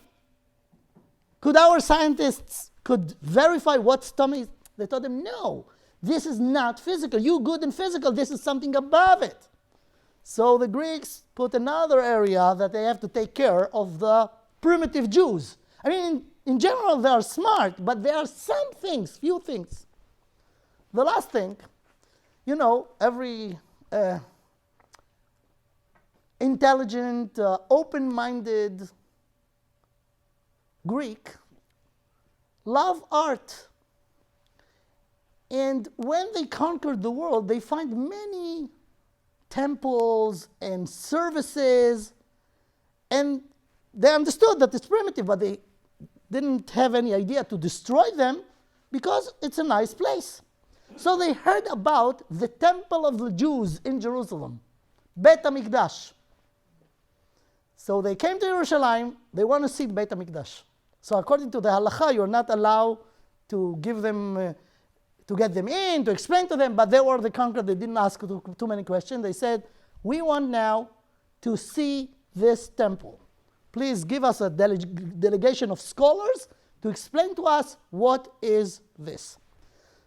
Could our scientists could verify what's tame? They told him, no. This is not physical. You good in physical. This is something above it. So the Greeks put another area that they have to take care of the primitive Jews. I mean, in general, they are smart, but there are some things, few things. The last thing, you know, every intelligent, open-minded Greek love art. And when they conquered the world, they find many temples and services, and they understood that it's primitive, but they didn't have any idea to destroy them because it's a nice place. So they heard about the temple of the Jews in Jerusalem, Bet HaMikdash. So they came to Jerusalem, they want to see Beit HaMikdash. So according to the halacha, you're not allowed to give them to get them in, to explain to them, but they were the conquerors. They didn't ask too many questions. They said, we want now to see this temple. Please give us a delegation of scholars to explain to us what is this.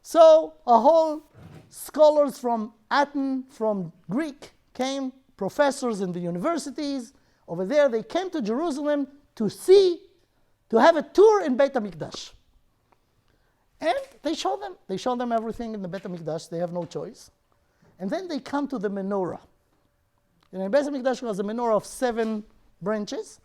So a whole scholars from Athens, from Greek, came, professors in the universities, over there. They came to Jerusalem to have a tour in Beit HaMikdash. And they show them everything in the Beit HaMikdash. They have no choice. And then they come to the menorah. In Beit HaMikdash was a menorah of 7 branches.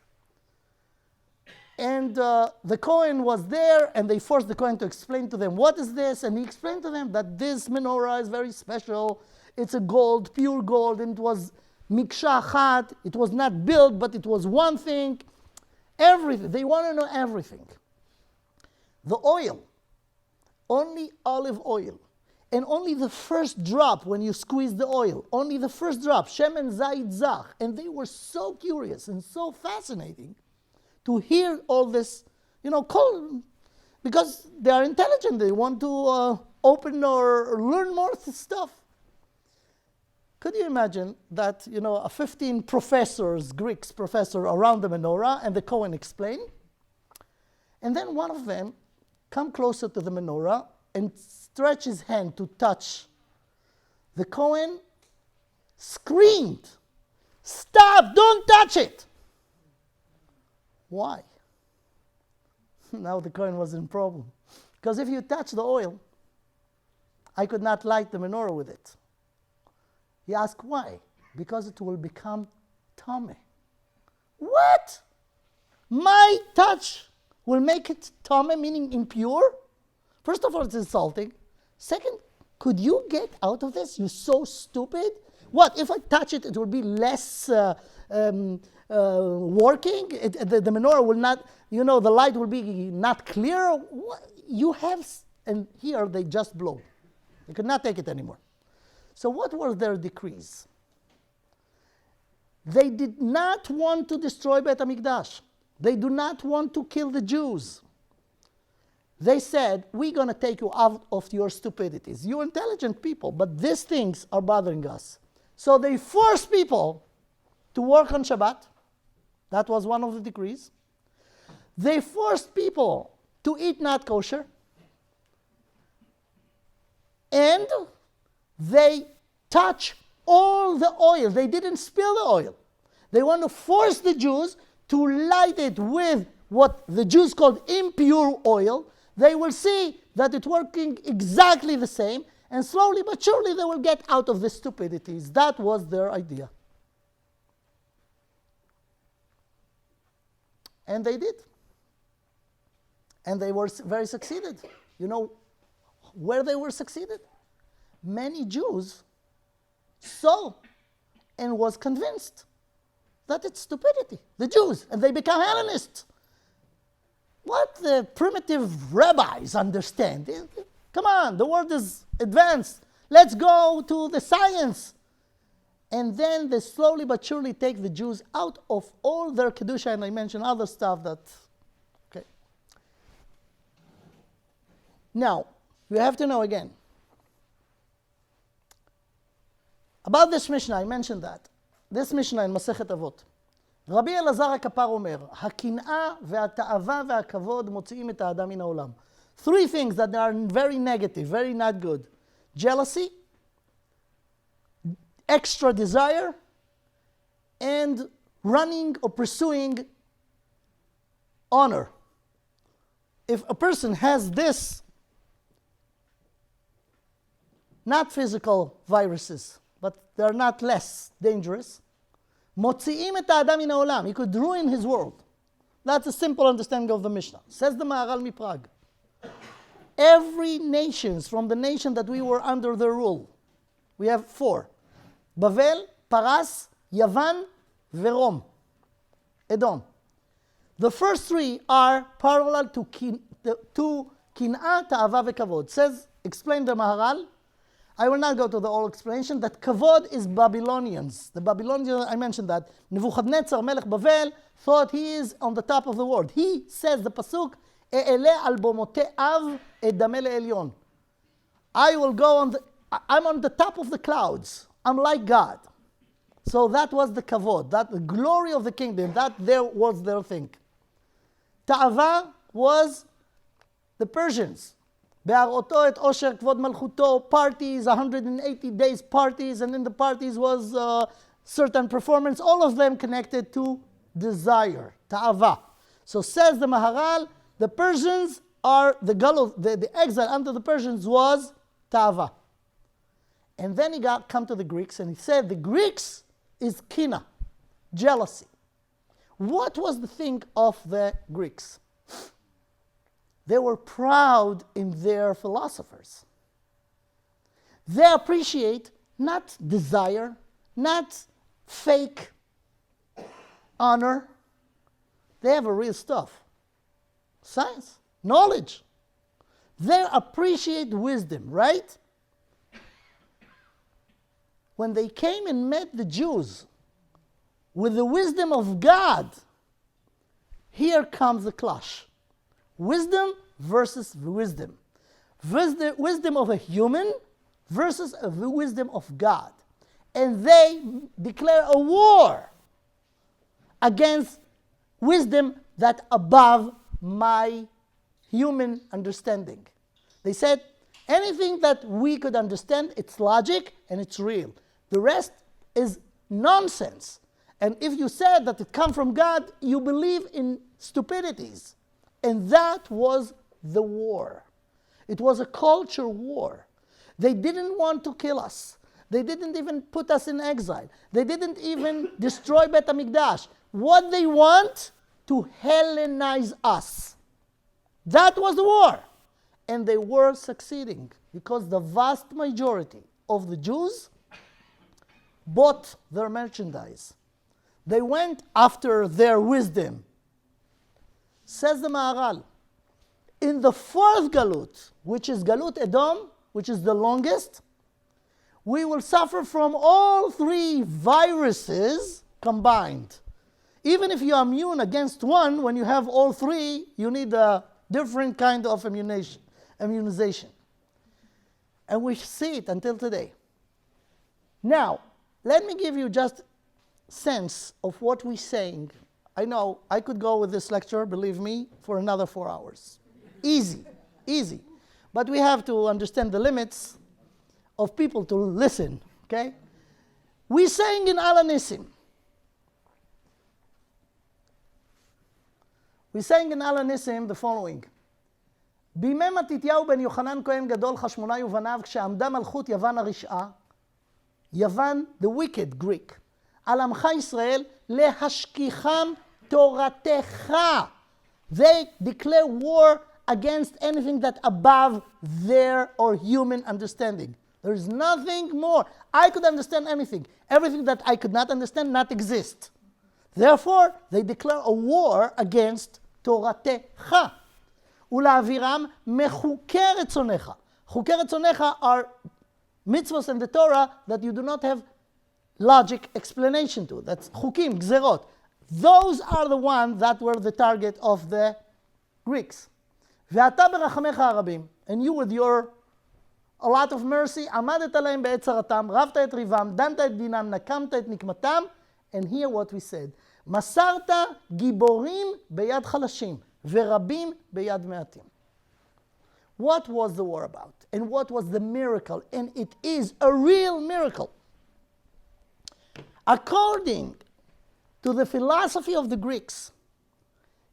And the Kohen was there, and they forced the Kohen to explain to them, what is this? And he explained to them that this menorah is very special. It's a gold, pure gold, and it was miksha achat. It was not built, but it was one thing. Everything. They want to know everything. The oil, only olive oil, and only the first drop when you squeeze the oil, only the first drop, shemen zayit zach. And they were so curious and so fascinating to hear all this, because they are intelligent. They want to open or learn more stuff. Could you imagine that, 15 professors, Greeks professor around the menorah, and the Kohen explain? And then one of them come closer to the menorah and stretch his hand to touch. The Kohen screamed, "Stop, don't touch it!" Why? Now the Kohen was in problem. Because if you touch the oil, I could not light the menorah with it. He asked why? Because it will become tameh. What? My touch will make it tameh, meaning impure? First of all, it's insulting. Second, could you get out of this? You're so stupid. What? If I touch it, it will be less working? The menorah will not, the light will be not clear? What? You have, and here they just blow. They could not take it anymore. So what were their decrees? They did not want to destroy Beit HaMikdash. They do not want to kill the Jews. They said, we're going to take you out of your stupidities. You're intelligent people, but these things are bothering us. So they forced people to work on Shabbat. That was one of the decrees. They forced people to eat not kosher. And they touch all the oil. They didn't spill the oil. They want to force the Jews to light it with what the Jews called impure oil. They will see that it's working exactly the same, and slowly but surely they will get out of the stupidities. That was their idea. And they did. And they were very succeeded. You know where they were succeeded? Many Jews saw and was convinced that it's stupidity, the Jews, and they become Hellenists. What the primitive rabbis understand? Come on, the world is advanced. Let's go to the science. And then they slowly but surely take the Jews out of all their Kedusha, and I mentioned other stuff that, okay. Now, you have to know again, about this Mishnah, I mentioned that. This Mishnah in Masechet Avot. רבי אלעזר הכפר אומר, הקנאה והתאווה והכבוד מוציאים את האדם מן העולם. 3 things that are very negative, very not good. Jealousy, extra desire, and running or pursuing honor. If a person has this, not physical viruses, but they're not less dangerous, מוציאים את האדם מן העולם. He could ruin his world. That's a simple understanding of the Mishnah. Says the Maharal Miprag. Every nation from the nation that we were under their rule, we have 4. Bavel, Paras, Yavan, Verom, Edom. The first 3 are parallel to Kin'ah, Ta'ava, Vekavod. Says, explain the Maharal. I will not go to the whole explanation, that Kavod is Babylonians. The Babylonians, I mentioned that. Nebuchadnezzar, Melech Bavel, thought he is on the top of the world. He says, the Pasuk, E'ele al bomote av edame le'elyon. I will go I'm on the top of the clouds. I'm like God. So that was the Kavod, that the glory of the kingdom, that there was their thing. Ta'ava was the Persians. בהראותו את עושר כבוד מלכותו, parties, 180 days parties, and in the parties was certain performance, all of them connected to desire, ta'ava. So says the Maharal, the Persians are, the exile under the Persians was ta'ava. And then he come to the Greeks and he said the Greeks is kina, jealousy. What was the thing of the Greeks? They were proud in their philosophers. They appreciate not desire, not fake honor. They have a real stuff. Science, knowledge. They appreciate wisdom, right? When they came and met the Jews with the wisdom of God, here comes the clash. Wisdom versus wisdom. Wisdom of a human versus the wisdom of God. And they declare a war against wisdom that above my human understanding. They said, anything that we could understand, it's logic and it's real. The rest is nonsense. And if you said that it comes from God, you believe in stupidities. And that was the war. It was a culture war. They didn't want to kill us. They didn't even put us in exile. They didn't even destroy Bet HaMikdash. What they want? To Hellenize us. That was the war. And they were succeeding because the vast majority of the Jews bought their merchandise. They went after their wisdom. Says the Maharal, in the fourth Galut, which is Galut Edom, which is the longest, we will suffer from all three viruses combined. Even if you are immune against one, when you have all three, you need a different kind of immunization. And we see it until today. Now, let me give you just sense of what we're saying. I know I could go with this lecture, believe me, for another 4 hours. Easy, easy. But we have to understand the limits of people to listen, okay? We're saying in Al Anissim. We're saying in Al Anissim the following. בימי מתתיהו בן יוחנן כהן גדול חשמונאי ובניו כשעמדה מלכות יוון הרשעה, יוון, the wicked Greek, על עמך ישראל להשכיחם תורתך. They declare war against anything that above their or human understanding. There is nothing more. I could understand anything. Everything that I could not understand not exist. Therefore, they declare a war against תורתך. ולהעבירם מחוקי רצונך. חוקי רצונך are mitzvahs in the Torah that you do not have logic explanation to. That's chukim, gzerot. Those are the ones that were the target of the Greeks. ואתה ברחמך הרבים, and you with your a lot of mercy, עמדת להם בעת צרתם, רבת את ריבם, דנת את דינם, נקמת את נקמתם, and hear what we said. מסרת גיבורים ביד חלשים, ורבים ביד מעטים. What was the war about? And what was the miracle? And it is a real miracle. According to the philosophy of the Greeks,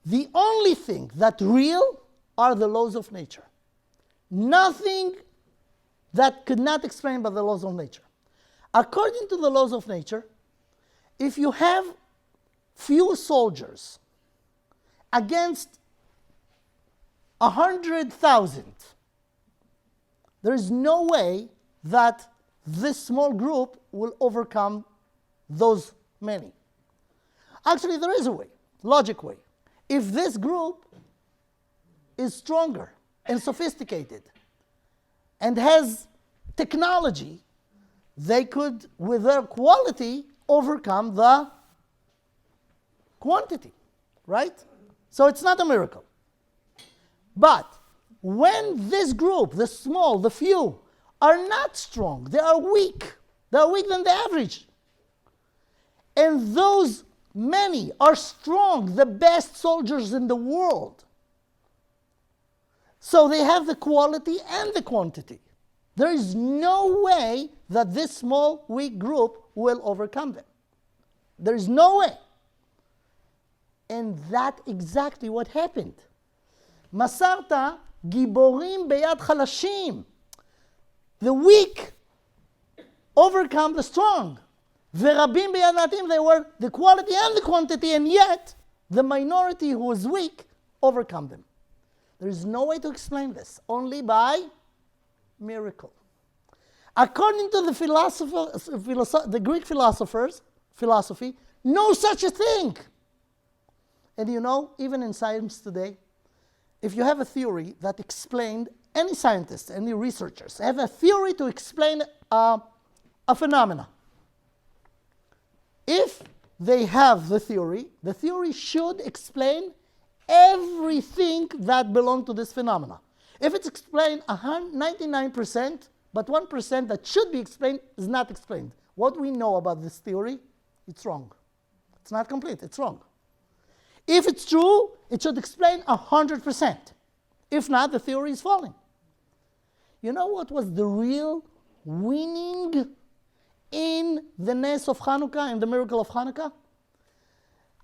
the only thing that real are the laws of nature. Nothing that could not explain by the laws of nature. According to the laws of nature, if you have few soldiers against 100,000, there is no way that this small group will overcome those many. Actually, there is a way, logic way. If this group is stronger and sophisticated and has technology, they could, with their quality, overcome the quantity, right? So it's not a miracle. But when this group, the small, the few, are not strong, they are weak than the average, and those many are strong, the best soldiers in the world, so they have the quality and the quantity, there is no way that this small, weak group will overcome them. There is no way. And that's exactly what happened. Masarta giborim beyad chalashim. The weak overcome the strong. Verabim beyad matim, they were the quality and the quantity, and yet the minority who was weak overcome them. There is no way to explain this, only by miracle. According to the Greek philosophy, no such a thing. And you know, even in science today, if you have a theory that explained, any scientists, any researchers have a theory to explain a phenomena. If they have the theory should explain everything that belongs to this phenomena. If it's explained 99%, but 1% that should be explained is not explained. What we know about this theory, it's wrong. It's not complete, it's wrong. If it's true, it should explain 100%. If not, the theory is falling. You know what was the real winning in the Nes of Hanukkah, in the Miracle of Hanukkah?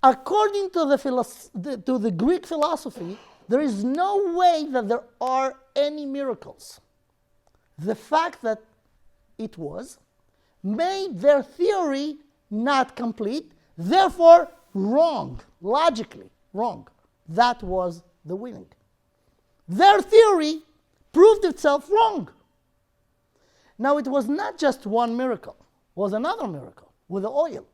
According to the Greek philosophy, there is no way that there are any miracles. The fact that it was made their theory not complete, therefore wrong, logically wrong. That was the winning. Their theory proved itself wrong. Now it was not just one miracle, it was another miracle with the oil.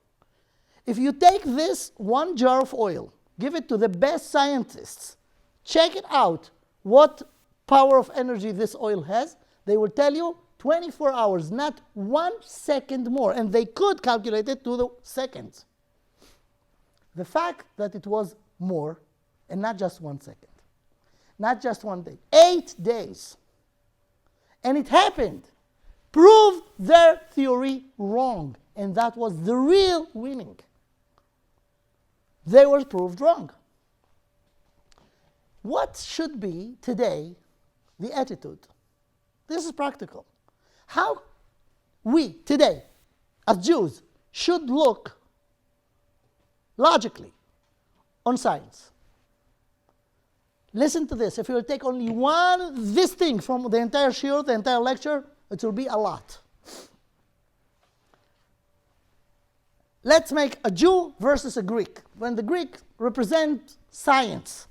If you take this one jar of oil, give it to the best scientists, check it out, what power of energy this oil has, they will tell you 24 hours, not 1 second more. And they could calculate it to the seconds. The fact that it was more, and not just 1 second, not just 1 day, 8 days, and it happened, proved their theory wrong. And that was the real winning. They were proved wrong. What should be today the attitude? This is practical. How we today, as Jews, should look logically on science. Listen to this. If you will take only this thing from the entire shiur, the entire lecture, it will be a lot. Let's make a Jew versus a Greek. When the Greek represents science,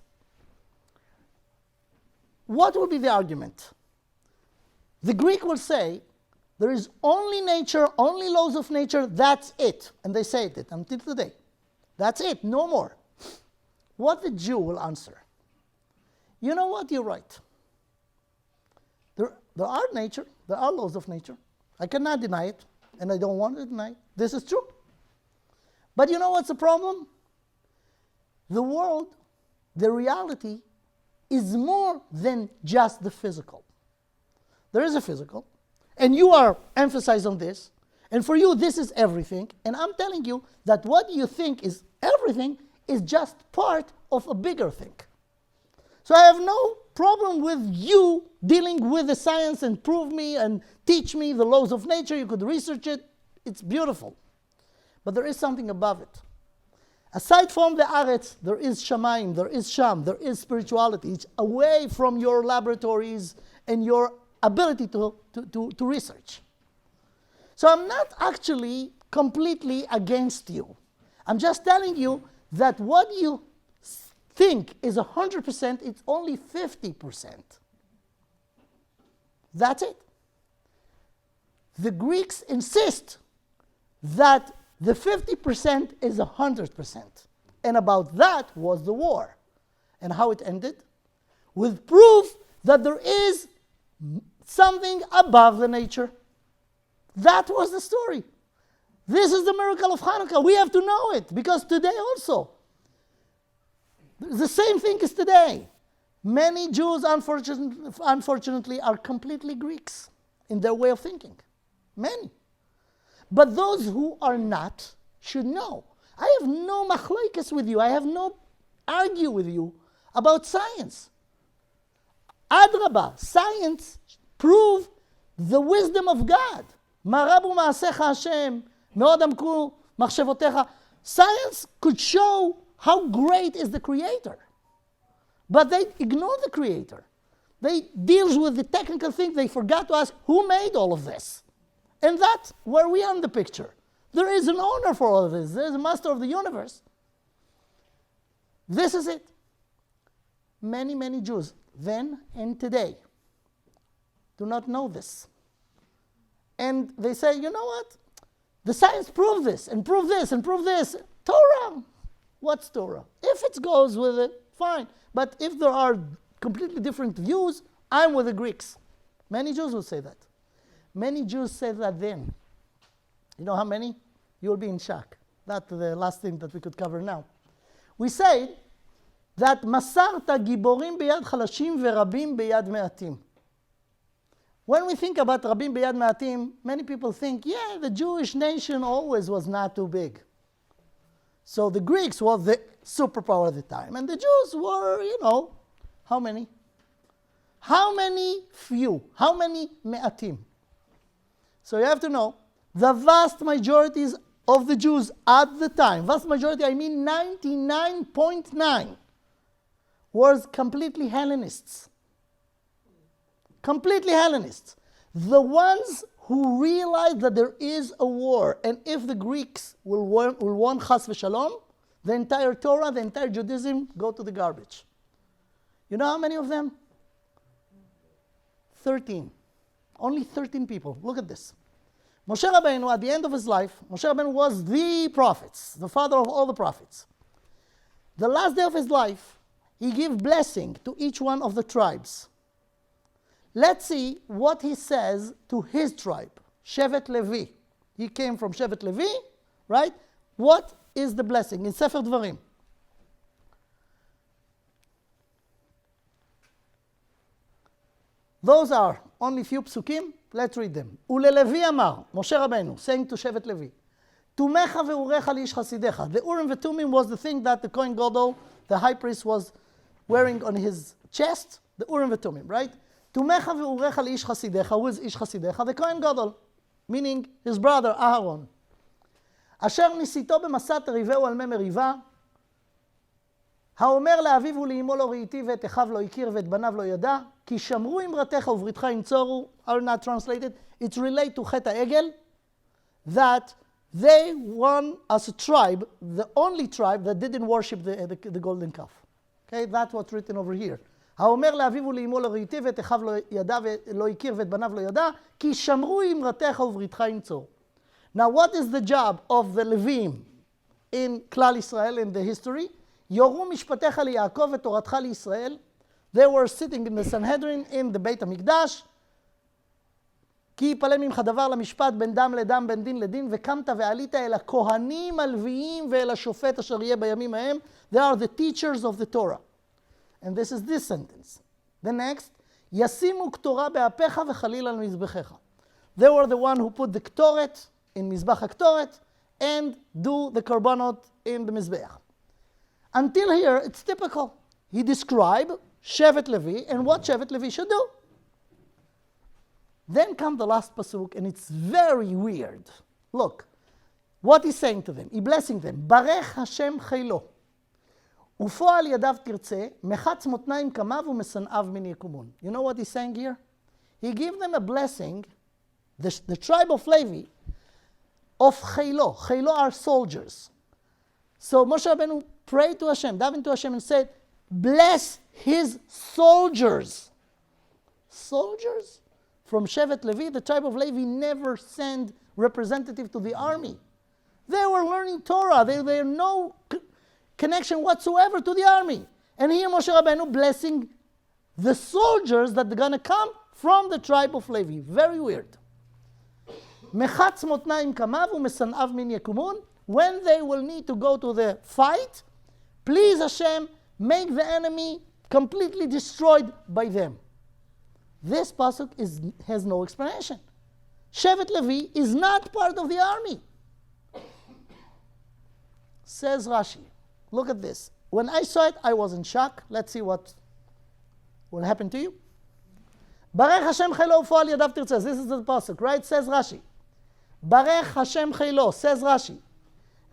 what will be the argument? The Greek will say, there is only nature, only laws of nature, that's it. And they say it until today. That's it, no more. What the Jew will answer? You know what, you're right. There are nature, there are laws of nature. I cannot deny it, and I don't want to deny it. This is true. But you know what's the problem? The world, the reality, is more than just the physical. There is a physical, and you are emphasized on this, and for you this is everything, and I'm telling you that what you think is everything is just part of a bigger thing. So I have no problem with you dealing with the science and prove me and teach me the laws of nature. You could research it. It's beautiful. But there is something above it. Aside from the Aretz, there is Shamayim, there is Sham, there is spirituality. It's away from your laboratories and your ability to research. So I'm not actually completely against you. I'm just telling you that what you think is 100%, it's only 50%. That's it. The Greeks insist that the 50% is 100%. And about that was the war. And how it ended? With proof that there is something above the nature. That was the story. This is the miracle of Hanukkah. We have to know it, because today also, the same thing is today. Many Jews, unfortunately, are completely Greeks in their way of thinking. Many. But those who are not should know. I have no machlokes with you. I have no argue with you about science. Adrabah, science prove the wisdom of God. Marabu ma'asecha Hashem, me'od amku machshavotech. Science could show how great is the Creator. But they ignore the Creator. They deal with the technical thing. They forgot to ask, who made all of this? And that's where we are in the picture. There is an owner for all of this. There is a master of the universe. This is it. Many, many Jews, then and today, do not know this. And they say, you know what? The science proved this, and proved this, and proved this. Torah. What's Torah? If it goes with it, fine. But if there are completely different views, I'm with the Greeks. Many Jews will say that. Many Jews say that then. You know how many? You'll be in shock. That's the last thing that we could cover now. We say that Masarta giborim beyad chalashim verabim beyad me'atim. When we think about rabim beyad me'atim, many people think, yeah, the Jewish nation always was not too big. So the Greeks were the superpower at the time, and the Jews were, how many? How many few? How many me'atim? So you have to know, the vast majorities of the Jews at the time, vast majority, I mean 99.9, was completely Hellenists. Completely Hellenists. The ones who realized that there is a war, and if the Greeks will won chas v'shalom, the entire Torah, the entire Judaism go to the garbage. You know how many of them? 13. Only 13 people. Look at this. Moshe Rabbeinu, at the end of his life, Moshe Rabbeinu was the prophets, the father of all the prophets. The last day of his life, he gave blessing to each one of the tribes. Let's see what he says to his tribe, Shevet Levi. He came from Shevet Levi, right? What is the blessing in Sefer Dvarim? Those are only few psukim. Let's read them. וללוי אמר, Moshe Rabbeinu, saying to Shevet Levi, תומך ואורך לאיש חסידך. The Urim and Tumim was the thing that the Kohen Gadol, the high priest, was wearing on his chest. The Urim and Tumim, right? תומך ואורך לאיש חסידך. Who is איש חסידך? The Kohen Gadol, meaning his brother Aharon. אשר ניסיתו במסע תריבהו על מי מריבה. האומר לאביו ולאמו לא ראיתי ואת אחיו לא הכיר ואת בניו לא ידע, כי שמרו אמרתך ובריתך ינצורו. I will not translate it. It's related to חטא העגל, that they won as a tribe, the only tribe that didn't worship the golden calf. Okay, that's what's written over here. האומר לאביו ולאמו לא ראיתי ואת אחיו לא ידע ולא הכיר ואת בניו לא ידע, כי שמרו אמרתך ובריתך ינצור. Now what is the job of the Levim in Klal Israel in the history? יורו משפטיך ליעקב ותורתך לישראל. They were sitting in the Sanhedrin in the בית המקדש. כי יפלא ממך דבר למשפט בין דם לדם בין דין לדין, וקמת ועלית אל הכהנים הלוויים ואל השופט אשר יהיה בימים ההם. They are the teachers of the Torah. And this is this sentence. The next, ישימו קטורה באפיך וחליל על מזבחיך. They were the one who put the קטורת in מזבח הקטורת and do the korbanot in the מזבח. Until here, it's typical. He described Shevet Levi and what Shevet Levi should do. Then comes the last pasuk, and it's very weird. Look, what he's saying to them. He's blessing them. Barech Hashem chaylo. ופועל ידיו תרצה, מחץ מותניים קמיו ומשנאיו מן יקומון. You know what he's saying here? He gave them a blessing, the tribe of Levi, of chaylo. Chaylo are soldiers. So Moshe Rabbeinu prayed to Hashem, davened to Hashem and said, bless his soldiers. Soldiers? From Shevet Levi, the tribe of Levi never sent representative to the army. They were learning Torah. They had no connection whatsoever to the army. And here Moshe Rabbeinu blessing the soldiers that are going to come from the tribe of Levi. Very weird. מחץ מותניים קמיו ומשנאיו מן יקומון. When they will need to go to the fight, please Hashem, make the enemy completely destroyed by them. This pasuk has no explanation. Shevet Levi is not part of the army. Says Rashi, look at this. When I saw it, I was in shock. Let's see what will happen to you. Barech Hashem chaylo ופועל ידיו תרצה. This is the pasuk, right? Says Rashi. Barech Hashem chaylo, says Rashi.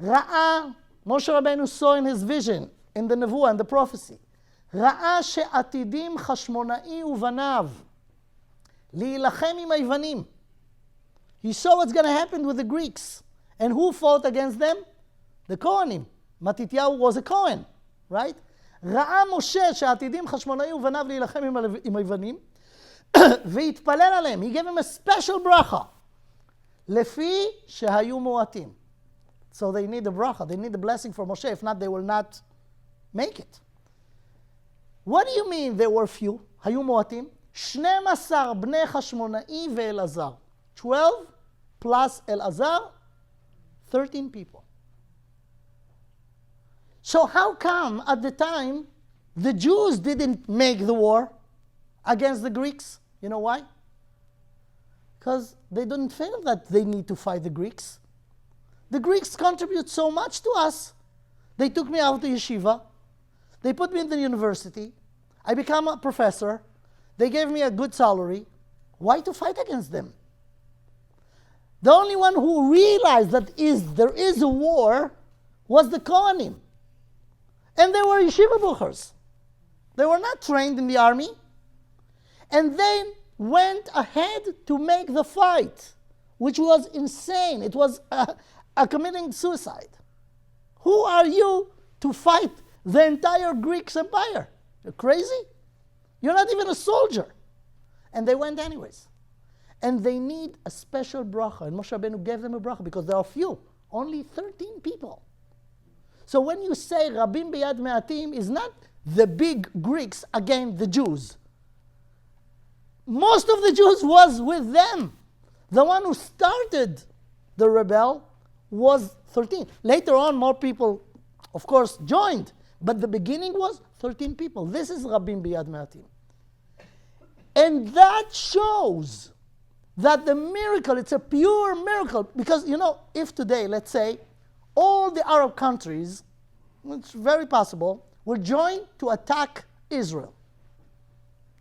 ראה Moshe Rabbeinu saw in his vision, in the Nevuah and the prophecy, ראה שעתידים חשמונאי ובניו להילחם עם היוונים. He saw what's going to happen with the Greeks. And who fought against them? The Kohanim. Matityahu was a Kohen, right? ראה משה שעתידים חשמונאי ובניו להילחם עם היוונים, והתפלל עליהם. He gave him a special bracha. לפי שהיו מועטים. So they need the bracha. They need the blessing for Moshe. If not, they will not make it. What do you mean there were few? היו מועטים? 12 בני חשמונאי ואלעזר. 12 plus Elazar, 13 people. So how come at the time the Jews didn't make the war against the Greeks? You know why? Because they didn't feel that they need to fight the Greeks. The Greeks contribute so much to us. They took me out to yeshiva. They put me in the university. I became a professor. They gave me a good salary. Why to fight against them? The only one who realized that there is a war was the Kohanim. And they were yeshiva buchers. They were not trained in the army. And they went ahead to make the fight, which was insane. It was a committing suicide. Who are you to fight the entire Greek empire? You're crazy? You're not even a soldier. And they went anyways. And they need a special bracha. And Moshe Rabbeinu gave them a bracha because there are few. Only 13 people. So when you say Rabim biyad me'atim, is not the big Greeks against the Jews. Most of the Jews was with them. The one who started the rebel was 13. Later on, more people, of course, joined. But the beginning was 13 people. This is Rabim biyad me'atim. And that shows that the miracle, it's a pure miracle. Because, if today, let's say, all the Arab countries, it's very possible, will join to attack Israel.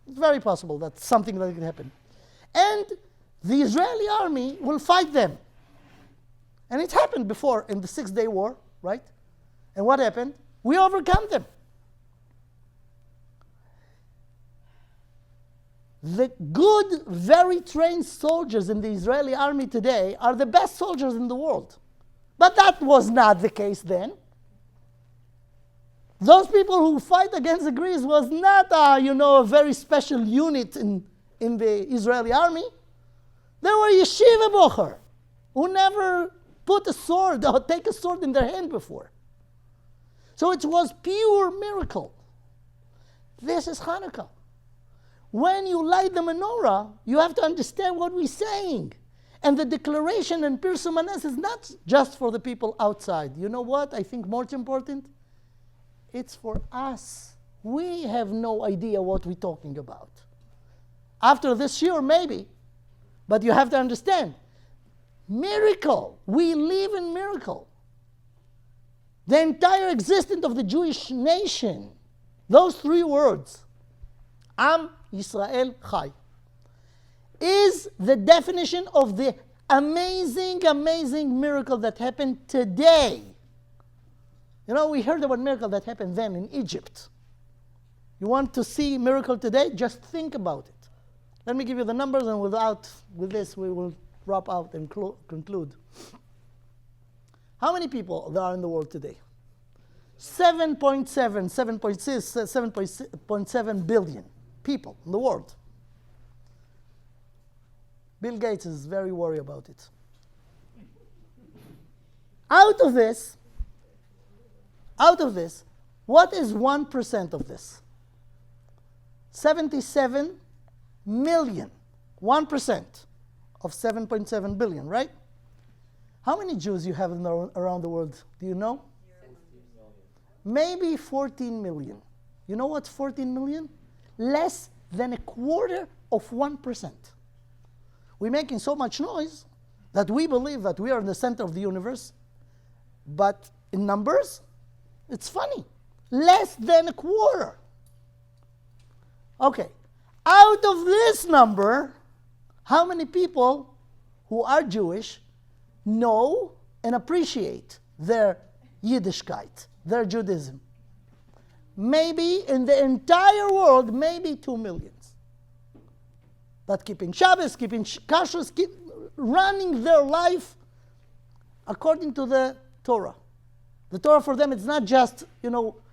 It's very possible that's something that can happen. And the Israeli army will fight them. And it happened before in the 6-day war, right? And what happened? We overcome them. The good, very trained soldiers in the Israeli army today are the best soldiers in the world. But that was not the case then. Those people who fight against the Greeks was not a very special unit in the Israeli army. They were yeshiva bocher who never put a sword or take a sword in their hand before. So it was pure miracle. This is Hanukkah. When you light the menorah, you have to understand what we're saying. And the declaration in Pirsum Hanes is not just for the people outside. You know what I think more important? It's for us. We have no idea what we're talking about. After this year, maybe. But you have to understand. Miracle. We live in miracle. The entire existence of the Jewish nation. Those 3 words. Am Yisrael Chai. Is the definition of the amazing, amazing miracle that happened today. We heard about miracle that happened then in Egypt. You want to see miracle today? Just think about it. Let me give you the numbers, and with this we will wrap out and conclude. How many people there are in the world today? 7.7 billion people in the world. Bill Gates is very worried about it. Out of this, what is 1% of this? 77 million. 1% of 7.7 billion, right? How many Jews you have around the world? Do you know? Maybe 14 million. You know what's 14 million? Less than a quarter of 1%. We're making so much noise that we believe that we are in the center of the universe. But in numbers, it's funny. Less than a quarter. Okay. Out of this number, how many people who are Jewish know and appreciate their Yiddishkeit, their Judaism. Maybe in the entire world, maybe 2 million. That keeping Shabbos, keeping kashrus, running their life according to the Torah. The Torah for them, it's not just,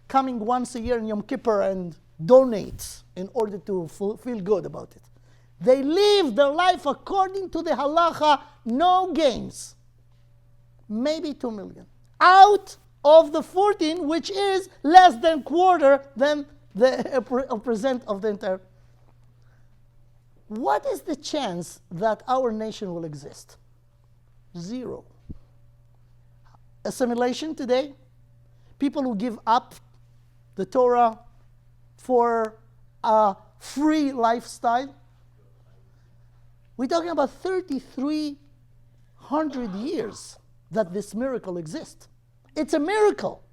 coming once a year in Yom Kippur and donate in order to feel good about it. They live their life according to the halacha, no games. Maybe 2 million. Out of the 14, which is less than quarter than the percent of the entire. What is the chance that our nation will exist? 0. Assimilation today, people who give up the Torah for a free lifestyle. We're talking about 3,300 years that this miracle exists. It's a miracle.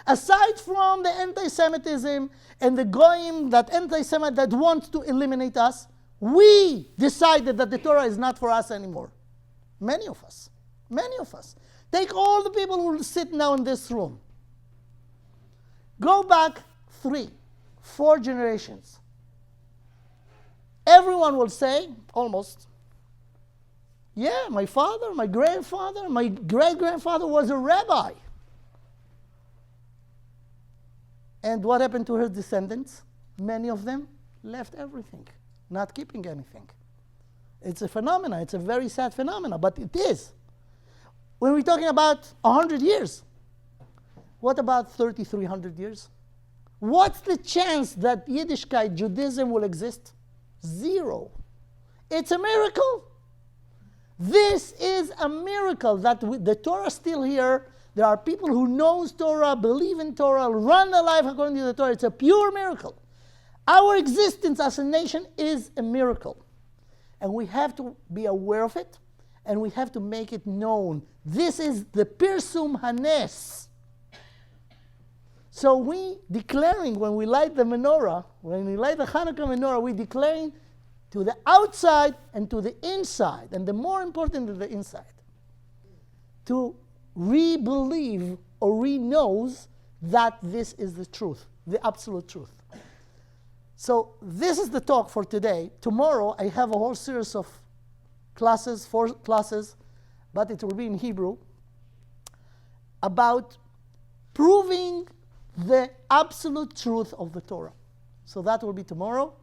Aside from the anti-Semitism and the goyim, that anti-Semite that wants to eliminate us, we decided that the Torah is not for us anymore. Many of us. Take all the people who sit now in this room. Go back 3, 4 generations. Everyone will say, almost, yeah, my father, my grandfather, my great-grandfather was a rabbi. And what happened to his descendants? Many of them left everything, not keeping anything. It's a phenomenon. It's a very sad phenomenon, but it is. When we're talking about 100 years, what about 3,300 years? What's the chance that Yiddishkeit, Judaism, will exist? 0. It's a miracle. This is a miracle that the Torah is still here. There are people who know Torah, believe in Torah, run their life according to the Torah. It's a pure miracle. Our existence as a nation is a miracle. And we have to be aware of it, and we have to make it known. This is the Pirsum Hanes. So we declaring, when we light the menorah, when we light the Hanukkah menorah, we declaring to the outside and to the inside, and the more important is the inside, to re-believe or re-knows that this is the truth, the absolute truth. So this is the talk for today. Tomorrow I have a whole series of classes, 4 classes, but it will be in Hebrew, about proving the absolute truth of the Torah. So that will be tomorrow.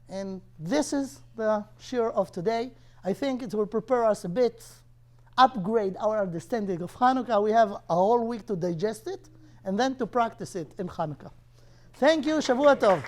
And this is the shir of today. I think it will prepare us a bit, upgrade our understanding of Hanukkah. We have a whole week to digest it, and then to practice it in Hanukkah. Thank you. Shavua Tov.